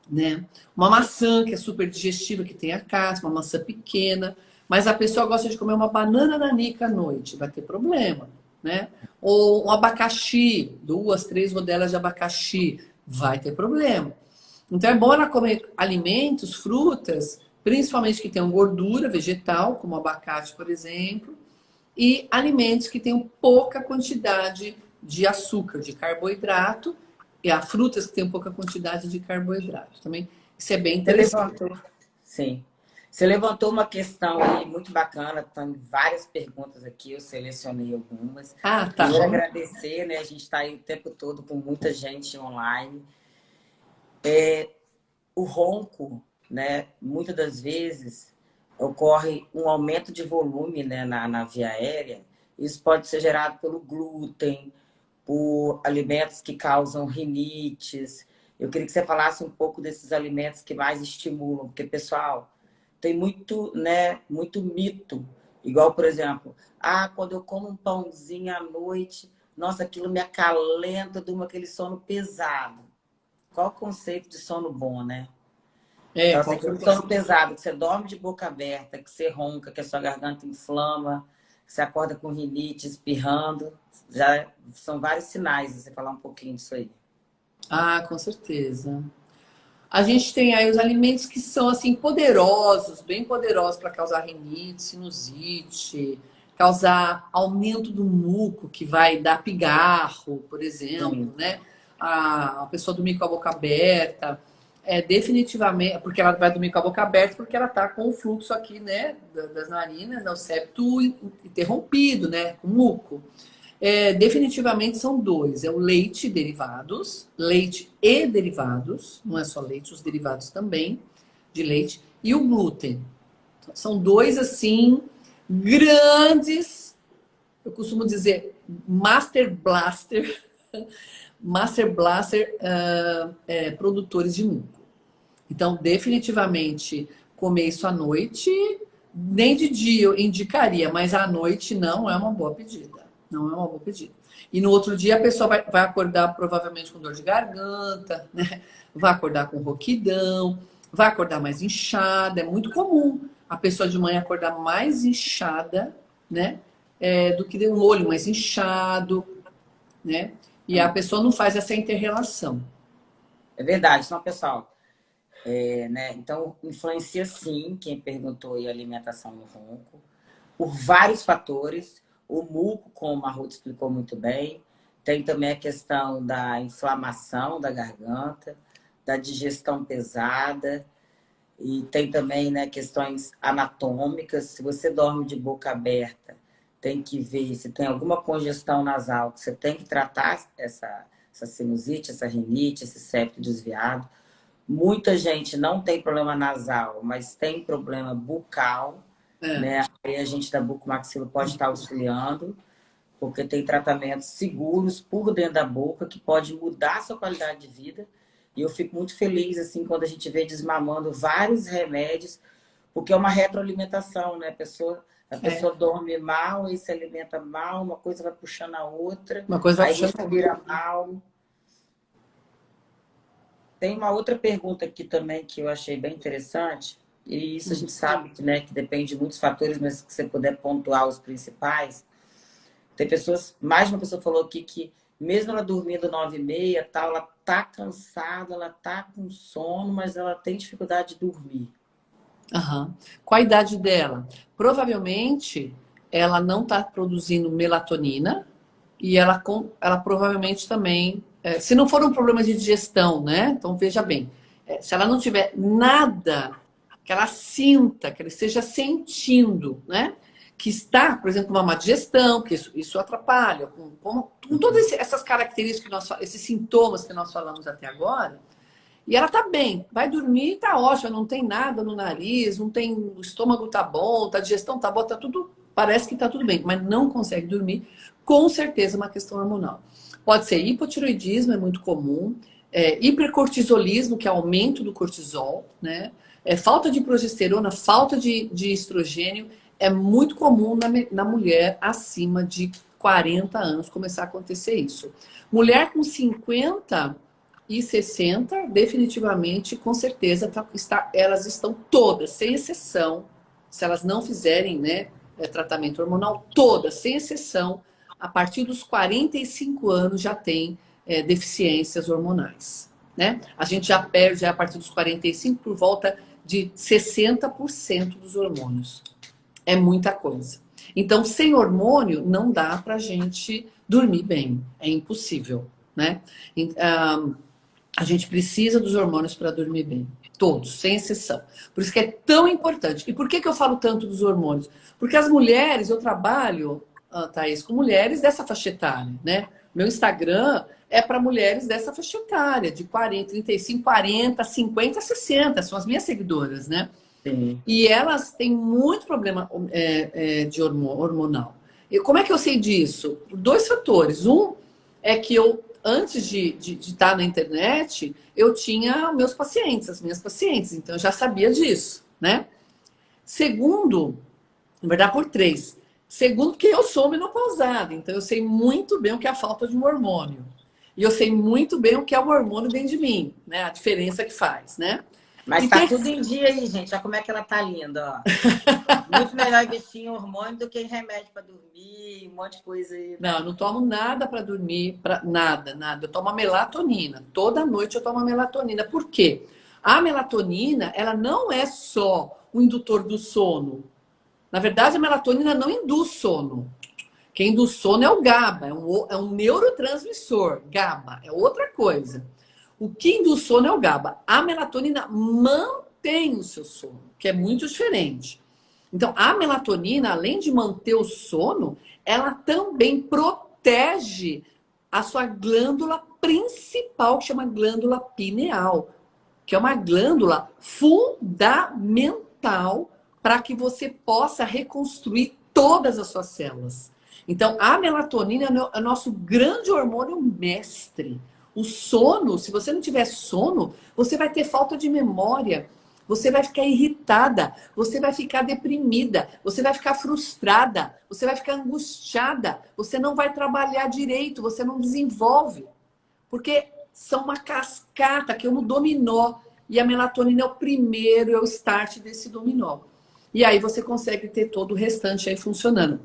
Speaker 2: né? Uma maçã, que é super digestiva, que tem a casca, uma maçã pequena. Mas a pessoa gosta de comer uma banana nanica à noite, vai ter problema, né? Ou um abacaxi, 2, 3 rodelas de abacaxi, vai ter problema. Então é bom ela comer alimentos, frutas, principalmente que tenham gordura vegetal, como abacate, por exemplo, e alimentos que tenham pouca quantidade de açúcar, de carboidrato, e há frutas que têm pouca quantidade de carboidrato. Também isso é bem
Speaker 1: Você
Speaker 2: interessante.
Speaker 1: levantou, sim. Você levantou uma questão aí muito bacana, tem várias perguntas aqui, eu selecionei algumas.
Speaker 2: Ah, tá.
Speaker 1: Primeiro agradecer, né? A gente está aí o tempo todo com muita gente online. O ronco, né? Muitas das vezes ocorre um aumento de volume, né, na via aérea. Isso pode ser gerado pelo glúten, por alimentos que causam rinites. Eu queria que você falasse um pouco desses alimentos que mais estimulam, porque, pessoal, tem muito, né, muito mito. Igual, por exemplo, quando eu como um pãozinho à noite, nossa, aquilo me acalenta, durmo aquele sono pesado. Qual o conceito de sono bom, né? Então, assim, aquele sono pesado, que você dorme de boca aberta, que você ronca, que a sua garganta inflama, que você acorda com rinite, espirrando, já são vários sinais, você falar um pouquinho disso aí.
Speaker 2: Com certeza. A gente tem aí os alimentos que são assim poderosos, bem poderosos para causar rinite, sinusite, causar aumento do muco, que vai dar pigarro, por exemplo, né? A pessoa dormir com a boca aberta, definitivamente, porque ela vai dormir com a boca aberta porque ela está com o fluxo aqui, né, das narinas, né, o septo interrompido, né, com muco. Definitivamente são dois. É o leite e derivados, leite e derivados, não é só leite, os derivados também de leite, e o glúten. São dois, assim, grandes, eu costumo dizer, Master Blaster, produtores de muco. Então, definitivamente, comer isso à noite, nem de dia eu indicaria, mas à noite não é uma boa pedida. Não é uma boa pedida. E no outro dia a pessoa vai acordar provavelmente com dor de garganta, né? Vai acordar com rouquidão, vai acordar mais inchada. É muito comum a pessoa de manhã acordar mais inchada, né? Do que um olho mais inchado, né? E a pessoa não faz essa inter-relação.
Speaker 1: É verdade, então, pessoal. Né? Então, influencia sim, quem perguntou aí, a alimentação no ronco, por vários fatores. O muco, como a Ruth explicou muito bem, tem também a questão da inflamação da garganta, da digestão pesada, e tem também, né, questões anatômicas. Se você dorme de boca aberta, tem que ver se tem alguma congestão nasal, que você tem que tratar essa sinusite, essa rinite, esse septo desviado. Muita gente não tem problema nasal, mas tem problema bucal, né? Aí a gente da bucomaxilo pode estar auxiliando, porque tem tratamentos seguros por dentro da boca que pode mudar a sua qualidade de vida. E eu fico muito feliz assim quando a gente vê desmamando vários remédios, porque é uma retroalimentação, né? A pessoa dorme mal e se alimenta mal, uma coisa vai puxando a outra, aí respira mal. Tem uma outra pergunta aqui também que eu achei bem interessante, e isso a gente sabe que, né, que depende de muitos fatores, mas se você puder pontuar os principais. Tem pessoas, mais de uma pessoa falou aqui que mesmo ela dormindo 9h30, tal, ela tá cansada, ela tá com sono, mas ela tem dificuldade de dormir.
Speaker 2: Qual a idade dela? Provavelmente ela não está produzindo melatonina e ela provavelmente também, se não for um problema de digestão, né? Então veja bem, se ela não tiver nada que ela sinta, que ela esteja sentindo, né? Que está, por exemplo, com uma má digestão, que isso atrapalha, com todas essas características, esses sintomas que nós falamos até agora, e ela tá bem, vai dormir, tá ótimo, não tem nada no nariz, não tem, o estômago tá bom, a digestão tá boa, tá tudo, parece que tá tudo bem, mas não consegue dormir, com certeza é uma questão hormonal. Pode ser hipotiroidismo, é muito comum, hipercortisolismo, que é aumento do cortisol, né? Falta de progesterona, falta de estrogênio, é muito comum na mulher acima de 40 anos começar a acontecer isso. Mulher com 50 e 60, definitivamente, com certeza, elas estão todas, sem exceção, se elas não fizerem, né, tratamento hormonal, todas, sem exceção, a partir dos 45 anos já tem deficiências hormonais, né? A gente já perde a partir dos 45 por volta de 60% dos hormônios. É muita coisa. Então, sem hormônio, não dá pra gente dormir bem. É impossível, né? A gente precisa dos hormônios para dormir bem. Todos, sem exceção. Por isso que é tão importante. E por que eu falo tanto dos hormônios? Porque as mulheres, eu trabalho, Thaís, com mulheres dessa faixa etária, né? Meu Instagram é para mulheres dessa faixa etária, de 40, 35, 40, 50, 60. São as minhas seguidoras, né?
Speaker 1: Sim.
Speaker 2: E elas têm muito problema de hormonal. E como é que eu sei disso? Por dois fatores. Um é que eu, antes de estar na internet, eu tinha meus pacientes, as minhas pacientes, então eu já sabia disso, né? Segundo, na verdade por três. Segundo, que eu sou menopausada, então eu sei muito bem o que é a falta de um hormônio. E eu sei muito bem o que é o hormônio dentro de mim, né? A diferença que faz, né?
Speaker 1: Mas
Speaker 2: E
Speaker 1: tá tudo em dia aí, gente. Olha como é que ela tá linda, ó. Muito melhor investir em hormônio do que em remédio para dormir, um monte de coisa aí.
Speaker 2: Não, eu não tomo nada para dormir, nada, nada. Eu tomo a melatonina. Toda noite eu tomo a melatonina. Por quê? A melatonina, ela não é só o indutor do sono. Na verdade, a melatonina não induz sono. Quem induz sono é o GABA, é um neurotransmissor. GABA é outra coisa. O que induz sono é o GABA. A melatonina mantém o seu sono, que é muito diferente. Então, a melatonina, além de manter o sono, ela também protege a sua glândula principal, que chama glândula pineal, que é uma glândula fundamental para que você possa reconstruir todas as suas células. Então, a melatonina é o nosso grande hormônio mestre. O sono, se você não tiver sono, você vai ter falta de memória, você vai ficar irritada, você vai ficar deprimida, você vai ficar frustrada, você vai ficar angustiada, você não vai trabalhar direito, você não desenvolve. Porque são uma cascata, que é um dominó. E a melatonina é o primeiro, é o start desse dominó. E aí você consegue ter todo o restante aí funcionando.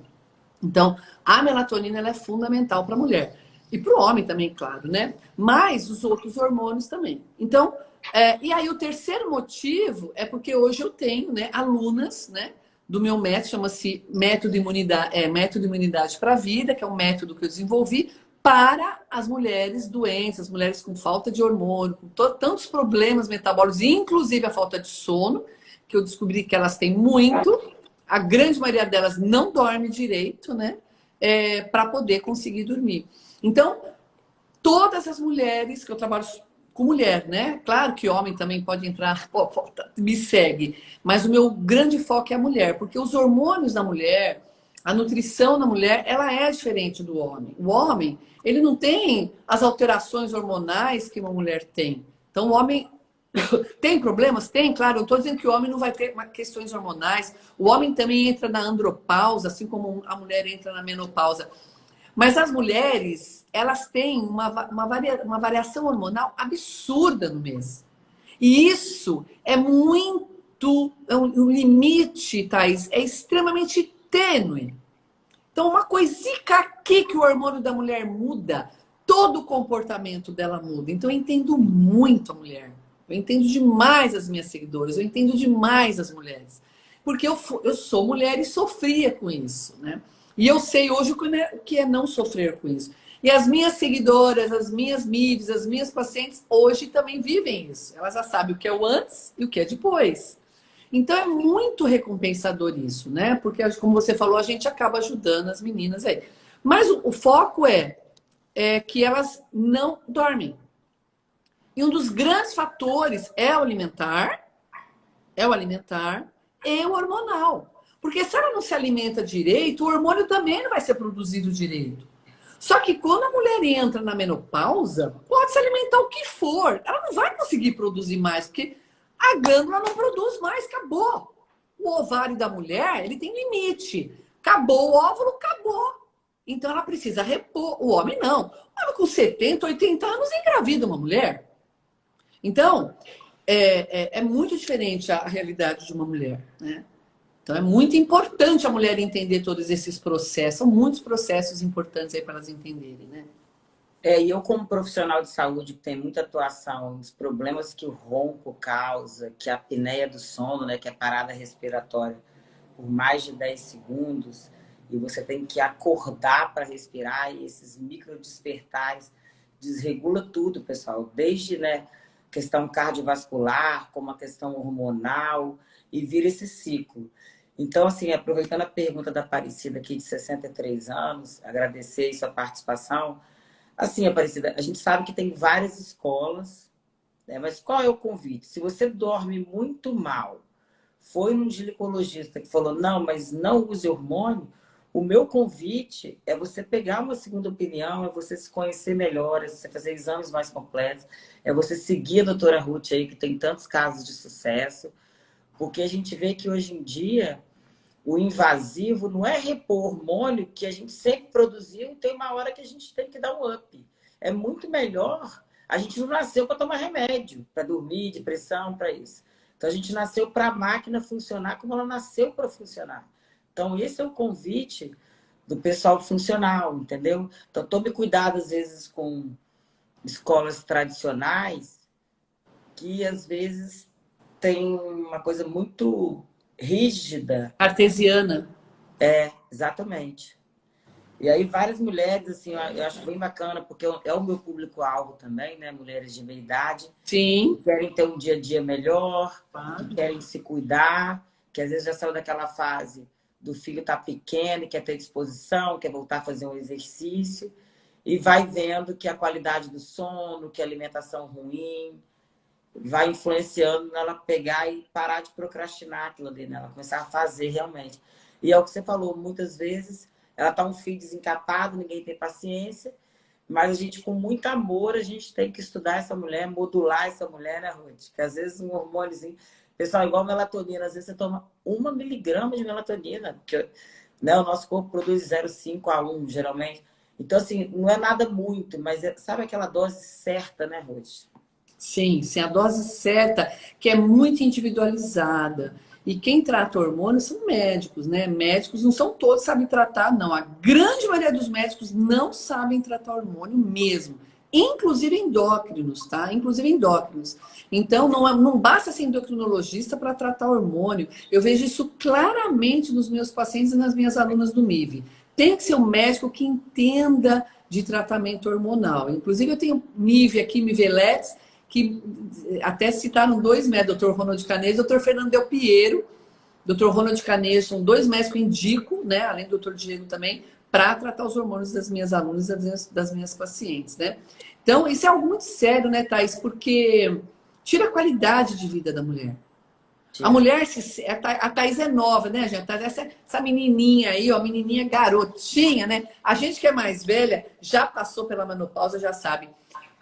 Speaker 2: Então, a melatonina ela é fundamental para a mulher. E para o homem também, claro, né? Mas os outros hormônios também. Então, e aí o terceiro motivo é porque hoje eu tenho, né, alunas, né, do meu método, chama-se método Imunidade para a Vida, que é um método que eu desenvolvi para as mulheres doentes, as mulheres com falta de hormônio, com tantos problemas metabólicos, inclusive a falta de sono, que eu descobri que elas têm muito. A grande maioria delas não dorme direito, né? Para poder conseguir dormir. Então, todas as mulheres que eu trabalho com mulher, né? Claro que homem também pode entrar, me segue. Mas o meu grande foco é a mulher, porque os hormônios da mulher, a nutrição da mulher, ela é diferente do homem. O homem, ele não tem as alterações hormonais que uma mulher tem. Então, o homem tem problemas? Tem, claro. Eu não estou dizendo que o homem não vai ter questões hormonais. O homem também entra na andropausa, assim como a mulher entra na menopausa. Mas as mulheres, elas têm uma variação hormonal absurda no mês. E isso é muito... um limite, Thaís, é extremamente tênue. Então, uma coisica aqui que o hormônio da mulher muda, todo o comportamento dela muda. Então, eu entendo muito a mulher. Eu entendo demais as minhas seguidoras, eu entendo demais as mulheres. Porque eu sou mulher e sofria com isso, né? E eu sei hoje o que é não sofrer com isso. E as minhas seguidoras, as minhas MIVs, as minhas pacientes, hoje também vivem isso. Elas já sabem o que é o antes e o que é depois. Então é muito recompensador isso, né? Porque, como você falou, a gente acaba ajudando as meninas aí. Mas o foco é que elas não dormem. E um dos grandes fatores é o alimentar e o hormonal. Porque se ela não se alimenta direito, o hormônio também não vai ser produzido direito. Só que quando a mulher entra na menopausa, pode se alimentar o que for. Ela não vai conseguir produzir mais, porque a glândula não produz mais, acabou. O ovário da mulher, ele tem limite. Acabou o óvulo, acabou. Então ela precisa repor. O homem não. O homem com 70, 80 anos engravida uma mulher. Então, é muito diferente a realidade de uma mulher, né? Então, é muito importante a mulher entender todos esses processos. São muitos processos importantes aí para elas entenderem, né?
Speaker 1: E eu, como profissional de saúde, que tem muita atuação nos problemas que o ronco causa, que a apneia do sono, né, que é parada respiratória por mais de 10 segundos, e você tem que acordar para respirar, e esses micro despertares desregula tudo, pessoal. Desde, né, questão cardiovascular, como a questão hormonal, e vira esse ciclo. Então, assim, aproveitando a pergunta da Aparecida aqui de 63 anos, agradecer a sua participação. Assim, Aparecida, a gente sabe que tem várias escolas, né? Mas qual é o convite? Se você dorme muito mal, foi num ginecologista que falou, não, mas não use hormônio, o meu convite é você pegar uma segunda opinião, é você se conhecer melhor, é você fazer exames mais completos, é você seguir a doutora Ruth aí, que tem tantos casos de sucesso, porque a gente vê que hoje em dia o invasivo não é repor hormônio que a gente sempre produziu, tem uma hora que a gente tem que dar um up. É muito melhor. A gente não nasceu para tomar remédio, para dormir, depressão, para isso. Então a gente nasceu para a máquina funcionar como ela nasceu para funcionar. Então esse é o convite do pessoal funcional, entendeu? Então tome cuidado às vezes com escolas tradicionais que às vezes tem uma coisa muito rígida.
Speaker 2: Artesiana.
Speaker 1: Exatamente. E aí várias mulheres, assim, eu acho bem bacana, porque é o meu público-alvo também, né? Mulheres de meia idade, que
Speaker 2: Sim.
Speaker 1: querem ter um dia a dia melhor, que
Speaker 2: Claro.
Speaker 1: querem se cuidar, que às vezes já saiu daquela fase do filho estar pequeno, quer ter disposição, quer voltar a fazer um exercício, e vai vendo que a qualidade do sono, que a alimentação ruim, vai influenciando nela pegar e parar de procrastinar aquilo ali, né? Ela começar a fazer realmente. E é o que você falou, muitas vezes ela tá um fio desencapado, ninguém tem paciência, mas a gente, com muito amor, a gente tem que estudar essa mulher, modular essa mulher, né, Ruth? Que às vezes um hormôniozinho, pessoal, igual melatonina, às vezes você toma 1 miligrama de melatonina, porque, né, o nosso corpo produz 0,5 a 1, geralmente. Então, assim, não é nada muito, mas sabe aquela dose certa, né, Ruth?
Speaker 2: Sim, sim, a dose certa, que é muito individualizada. E quem trata hormônios são médicos, né? Médicos não são todos que sabem tratar, não. A grande maioria dos médicos não sabem tratar hormônio mesmo. Inclusive endócrinos, tá? Inclusive endócrinos. Então, não basta ser endocrinologista para tratar hormônio. Eu vejo isso claramente nos meus pacientes e nas minhas alunas do MIV. Tem que ser um médico que entenda de tratamento hormonal. Inclusive, eu tenho MIV aqui, Miveletes, que até citaram 2 médicos, Dr. Ronald Canes e Dr. Fernando Del Piero. Dr. Ronald Canes são 2 médicos que eu indico, né, além do Dr. Diego também, para tratar os hormônios das minhas alunas e das minhas pacientes, né? Então, isso é algo muito sério, né, Thais? Porque tira a qualidade de vida da mulher. A
Speaker 1: Tira.
Speaker 2: mulher, a Thais é nova, né, gente? Essa menininha aí, ó, menininha garotinha, né? A gente que é mais velha, já passou pela menopausa, já sabe.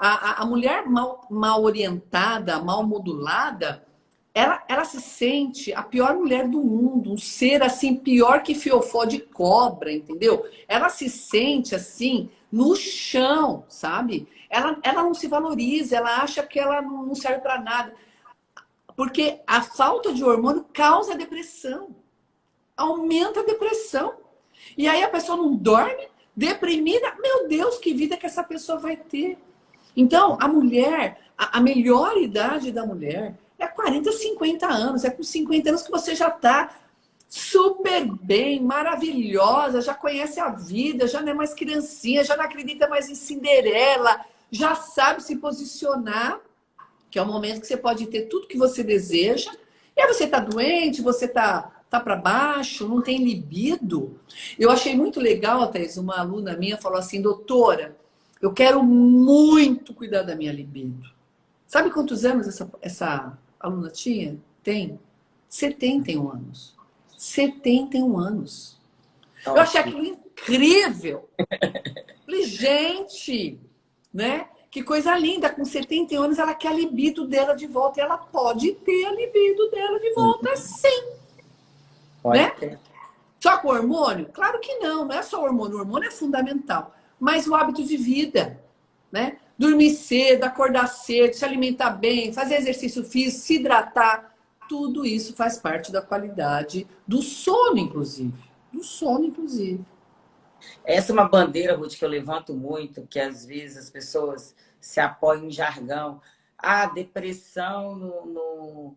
Speaker 2: A mulher mal orientada, mal modulada, ela se sente a pior mulher do mundo, um ser assim, pior que fiofó de cobra, entendeu? Ela se sente assim, no chão, sabe? Ela não se valoriza, ela acha que ela não serve para nada. Porque a falta de hormônio causa depressão, aumenta a depressão. E aí a pessoa não dorme, deprimida. Meu Deus, que vida que essa pessoa vai ter? Então, a mulher, a melhor idade da mulher é 40, 50 anos. É com 50 anos que você já está super bem, maravilhosa, já conhece a vida, já não é mais criancinha, já não acredita mais em Cinderela, já sabe se posicionar, que é o momento que você pode ter tudo que você deseja. E aí você está doente, você tá para baixo, não tem libido. Eu achei muito legal, Thais, uma aluna minha falou assim, doutora, eu quero muito cuidar da minha libido. Sabe quantos anos essa aluna tinha? Tem 71 anos. 71 anos. Eu achei
Speaker 1: Ótimo.
Speaker 2: aquilo incrível. Falei, gente, né? Que coisa linda. Com 71 anos, ela quer a libido dela de volta. E ela pode ter a libido dela de volta, sim.
Speaker 1: Pode
Speaker 2: Né?
Speaker 1: ter.
Speaker 2: Só com hormônio? Claro que não. Não é só o hormônio. O hormônio é fundamental. Mas o hábito de vida, né? Dormir cedo, acordar cedo, se alimentar bem, fazer exercício físico, se hidratar. Tudo isso faz parte da qualidade do sono, inclusive. Do sono, inclusive.
Speaker 1: Essa é uma bandeira, Ruth, que eu levanto muito, que às vezes as pessoas se apoiam em jargão. Ah, depressão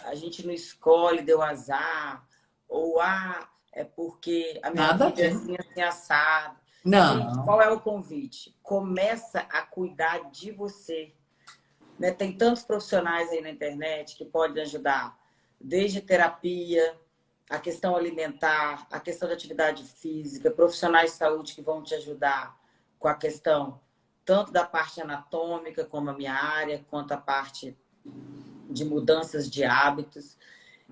Speaker 1: a gente não escolhe, deu azar. Ou é porque a minha
Speaker 2: Nada a
Speaker 1: vida é
Speaker 2: ver.
Speaker 1: assim, assim, assado. Gente,
Speaker 2: Não.
Speaker 1: qual é o convite? Começa a cuidar de você. Né? Tem tantos profissionais aí na internet que podem ajudar, desde terapia, a questão alimentar, a questão da atividade física, profissionais de saúde que vão te ajudar com a questão tanto da parte anatômica, como a minha área, quanto a parte de mudanças de hábitos.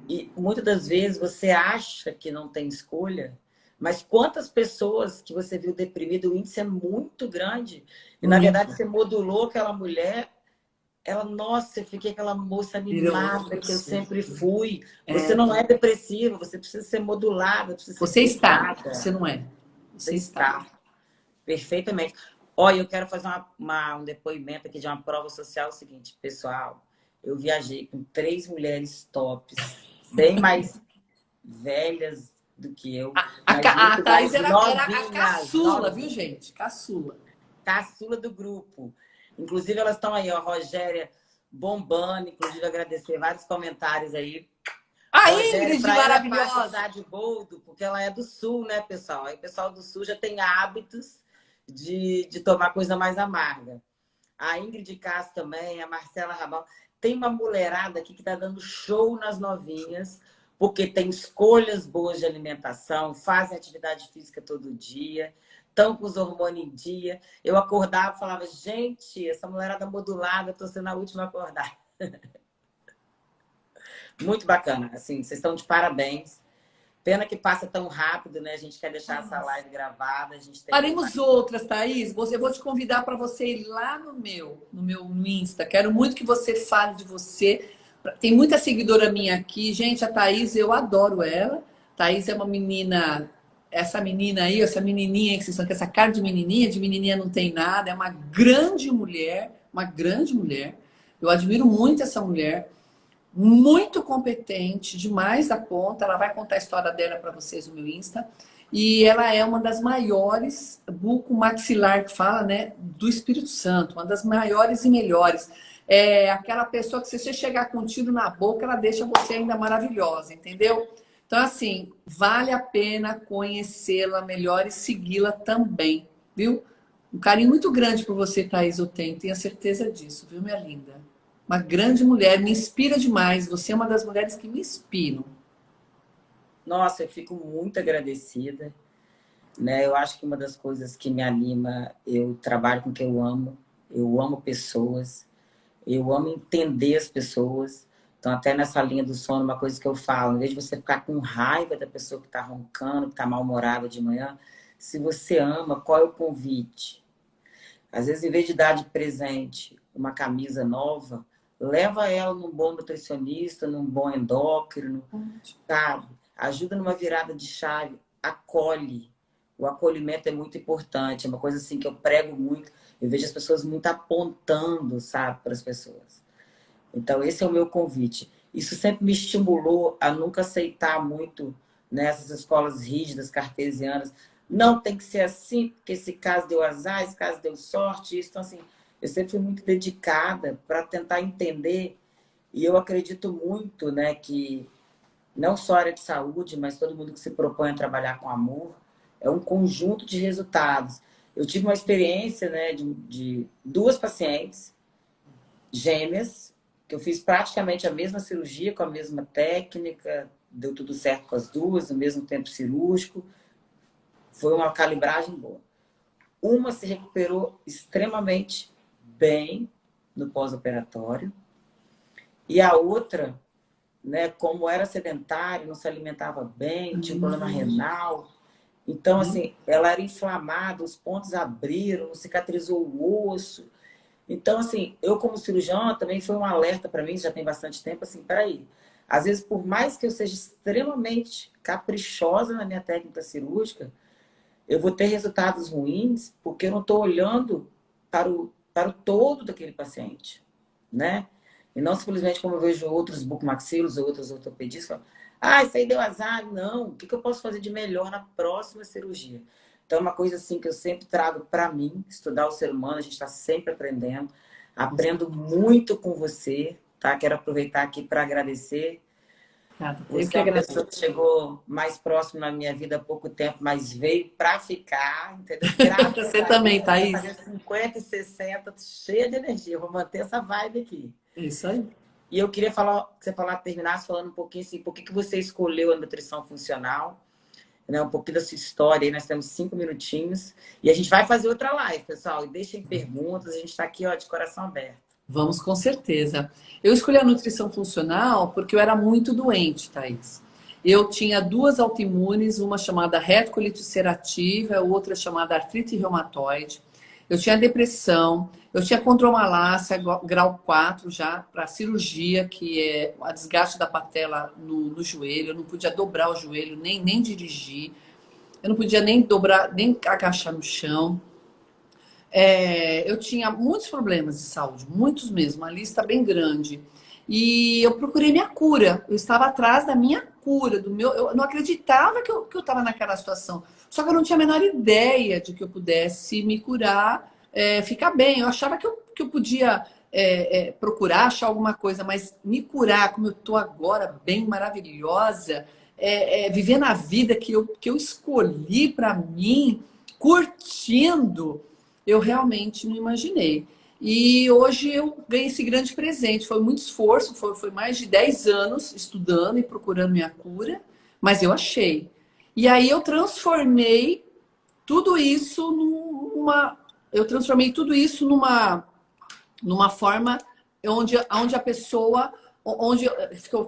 Speaker 1: E muitas das vezes você acha que não tem escolha, Mas quantas pessoas que você viu deprimido, o índice é muito grande. E, na verdade, você modulou aquela mulher. Ela, nossa, eu fiquei aquela moça animada que eu sempre fui. Você não é depressiva, você precisa ser modulada, precisa ser
Speaker 2: Você está,
Speaker 1: cuidada.
Speaker 2: você não é.
Speaker 1: Você está. Perfeitamente. Olha, eu quero fazer um depoimento aqui de uma prova social. É o seguinte, pessoal, eu viajei com 3 mulheres tops, bem mais velhas do que eu, mas
Speaker 2: A
Speaker 1: muito
Speaker 2: Thaís
Speaker 1: mais
Speaker 2: era a
Speaker 1: novinhas.
Speaker 2: caçula, viu, gente? Caçula.
Speaker 1: Caçula do grupo. Inclusive, elas estão aí, ó, Rogéria bombando, inclusive agradecer vários comentários aí.
Speaker 2: A
Speaker 1: Rogéria,
Speaker 2: Ingrid,
Speaker 1: para ela é fácil
Speaker 2: maravilhosa.
Speaker 1: usar de boldo, porque ela é do sul, né, pessoal? Aí o pessoal do sul já tem hábitos de tomar coisa mais amarga. A Ingrid Castro também, a Marcela Rabal. Tem uma mulherada aqui que está dando show nas novinhas, porque tem escolhas boas de alimentação, fazem atividade física todo dia, estão com os hormônios em dia. Eu acordava e falava, gente, essa mulherada modulada, estou sendo a última a acordar. Muito bacana, assim, vocês estão de parabéns. Pena que passa tão rápido, né? A gente quer deixar essa live gravada. A gente tem
Speaker 2: Faremos outras, Thaís. Eu vou te convidar para você ir lá no meu Insta. Quero muito que você fale de você. Tem muita seguidora minha aqui. Gente, a Thaís, eu adoro ela. Thaís é uma menina, essa menina aí, essa menininha que vocês estão com essa cara de menininha não tem nada. É uma grande mulher, uma grande mulher. Eu admiro muito essa mulher. Muito competente, demais da conta. Ela vai contar a história dela para vocês no meu Insta. E ela é uma das maiores bucomaxilar que fala, né, do Espírito Santo, uma das maiores e melhores. É aquela pessoa que se você chegar com um tiro na boca, ela deixa você ainda maravilhosa, entendeu? Então, assim, vale a pena conhecê-la melhor e segui-la também, viu? Um carinho muito grande por você, Thaís, eu tenho certeza disso, viu, minha linda? Uma grande mulher, me inspira demais. Você é uma das mulheres que me inspiram.
Speaker 1: Nossa, eu fico muito agradecida, né? Eu acho que uma das coisas que me anima, eu trabalho com o que eu amo pessoas, eu amo entender as pessoas. Então, até nessa linha do sono, uma coisa que eu falo, em vez de você ficar com raiva da pessoa que está roncando, que está mal-humorada de manhã, se você ama, qual é o convite? Às vezes, em vez de dar de presente uma camisa nova, leva ela num bom nutricionista, num bom endócrino, sabe? Ajuda numa virada de chave, acolhe. O acolhimento é muito importante, é uma coisa assim que eu prego muito. Eu vejo as pessoas muito apontando, sabe, para as pessoas. Então, esse é o meu convite. Isso sempre me estimulou a nunca aceitar muito nessas escolas rígidas, cartesianas. Não tem que ser assim, porque esse caso deu azar, esse caso deu sorte. Isso. Então, assim, eu sempre fui muito dedicada para tentar entender. E eu acredito muito, né, que não só a área de saúde, mas todo mundo que se propõe a trabalhar com amor, é um conjunto de resultados. Eu tive uma experiência, né, de 2 pacientes gêmeas, que eu fiz praticamente a mesma cirurgia, com a mesma técnica, deu tudo certo com as duas, no mesmo tempo cirúrgico, foi uma calibragem boa. Uma se recuperou extremamente bem no pós-operatório, e a outra, né, como era sedentária, não se alimentava bem, tinha um problema renal. Então, assim, ela era inflamada, os pontos abriram, não cicatrizou o osso. Então, assim, eu como cirurgião também foi um alerta para mim, já tem bastante tempo, assim, peraí. Às vezes, por mais que eu seja extremamente caprichosa na minha técnica cirúrgica, eu vou ter resultados ruins porque eu não estou olhando para o todo daquele paciente, né? E não simplesmente como eu vejo outros bucomaxilos ou outros ortopedistas, falam, isso aí deu azar. Não, o que eu posso fazer de melhor na próxima cirurgia? Então, é uma coisa assim que eu sempre trago para mim, estudar o ser humano, a gente está sempre aprendendo. Aprendo muito com você, tá? Quero aproveitar aqui para agradecer. Você é uma pessoa que chegou mais próximo na minha vida há pouco tempo, mas veio para ficar, entendeu? Graças
Speaker 2: você também, Thaís.
Speaker 1: Fazer 50 e 60, cheia de energia. Eu vou manter essa vibe aqui.
Speaker 2: Isso aí.
Speaker 1: E eu queria falar, que você terminasse falando um pouquinho assim, por que você escolheu a nutrição funcional, né? Um pouquinho da sua história aí, nós temos 5 minutinhos. E a gente vai fazer outra live, pessoal. E deixem perguntas, a gente está aqui, ó, de coração aberto.
Speaker 2: Vamos, com certeza. Eu escolhi a nutrição funcional porque eu era muito doente, Thaís. Eu tinha duas autoimunes, uma chamada retocolite ulcerativa, outra chamada artrite reumatoide. Eu tinha depressão, eu tinha condromalácia grau 4 já para cirurgia, que é o desgaste da patela no joelho. Eu não podia dobrar o joelho, nem dirigir. Eu não podia nem dobrar, nem agachar no chão. Eu tinha muitos problemas de saúde, muitos mesmo, uma lista bem grande. E eu procurei minha cura. Eu estava atrás da minha cura, do meu. Eu não acreditava que eu estava naquela situação. Só que eu não tinha a menor ideia de que eu pudesse me curar, ficar bem. Eu achava que eu podia procurar achar alguma coisa, mas me curar como eu estou agora, bem maravilhosa, vivendo a vida que eu escolhi para mim, curtindo, eu realmente não imaginei. E hoje eu ganhei esse grande presente. Foi muito esforço, foi mais de 10 anos estudando e procurando minha cura, mas eu achei. E aí eu transformei tudo isso numa forma onde a pessoa,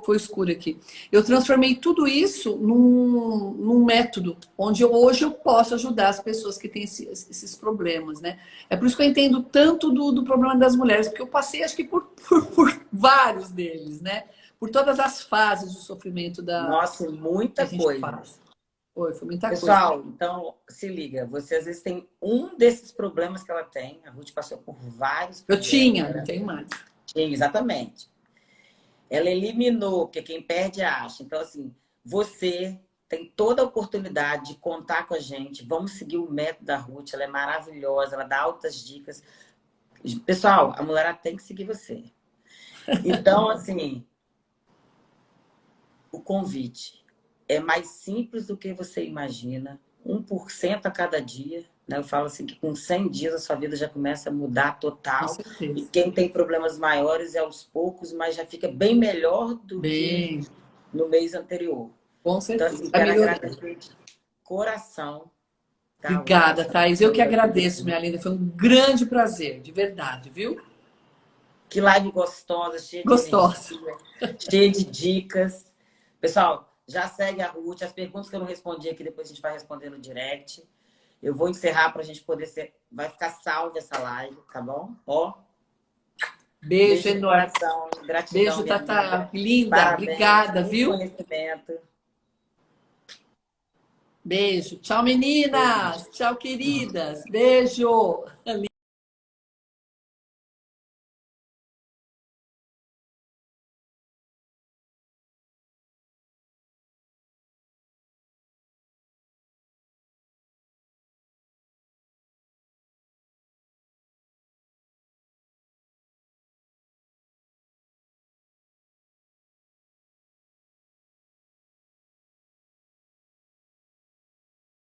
Speaker 2: foi escuro aqui. Eu transformei tudo isso num método onde hoje eu posso ajudar as pessoas que têm esses problemas, né? É por isso que eu entendo tanto do problema das mulheres, porque eu passei, acho que por vários deles, né? Por todas as fases do sofrimento
Speaker 1: Nossa,
Speaker 2: que a
Speaker 1: muita
Speaker 2: gente
Speaker 1: coisa.
Speaker 2: passa. Foi muita coisa.
Speaker 1: Pessoal, então se liga, você às vezes tem um desses problemas que ela tem, a Ruth passou por vários
Speaker 2: Eu
Speaker 1: problemas.
Speaker 2: tinha, não tenho mais.
Speaker 1: Exatamente. Ela eliminou, porque quem perde acha. Então, assim, você tem toda a oportunidade de contar com a gente. Vamos seguir o método da Ruth, ela é maravilhosa, ela dá altas dicas. Pessoal, a mulher tem que seguir você. Então, assim, o convite é mais simples do que você imagina. 1% a cada dia. Né? Eu falo assim que com 100 dias a sua vida já começa a mudar
Speaker 2: Com
Speaker 1: total. E
Speaker 2: certeza.
Speaker 1: quem tem problemas maiores é aos poucos, mas já fica bem melhor do que
Speaker 2: Bem,
Speaker 1: no mês anterior.
Speaker 2: com
Speaker 1: Então,
Speaker 2: certeza.
Speaker 1: assim,
Speaker 2: Vai
Speaker 1: quero
Speaker 2: melhorando.
Speaker 1: agradecer de coração, tá, Ruth,
Speaker 2: Obrigada,
Speaker 1: essa
Speaker 2: Thaís. Eu que
Speaker 1: sua
Speaker 2: agradeço,
Speaker 1: vida.
Speaker 2: minha linda. Foi um grande prazer, de verdade, viu?
Speaker 1: Que live gostosa, cheia de
Speaker 2: Gostosa.
Speaker 1: energia, cheia de dicas. Pessoal, já segue a Ruth. As perguntas que eu não respondi aqui, depois a gente vai responder no direct. Eu vou encerrar para a gente poder ser... Vai ficar salva essa live, tá bom? Ó,
Speaker 2: Beijo
Speaker 1: beijo no
Speaker 2: enorme.
Speaker 1: coração. Gratidão,
Speaker 2: Beijo,
Speaker 1: minha amiga.
Speaker 2: Tata. Linda.
Speaker 1: Parabéns,
Speaker 2: Obrigada,
Speaker 1: muito
Speaker 2: viu?
Speaker 1: conhecimento.
Speaker 2: Beijo. Tchau,
Speaker 1: Beijo.
Speaker 2: meninas. Tchau, queridas. Beijo.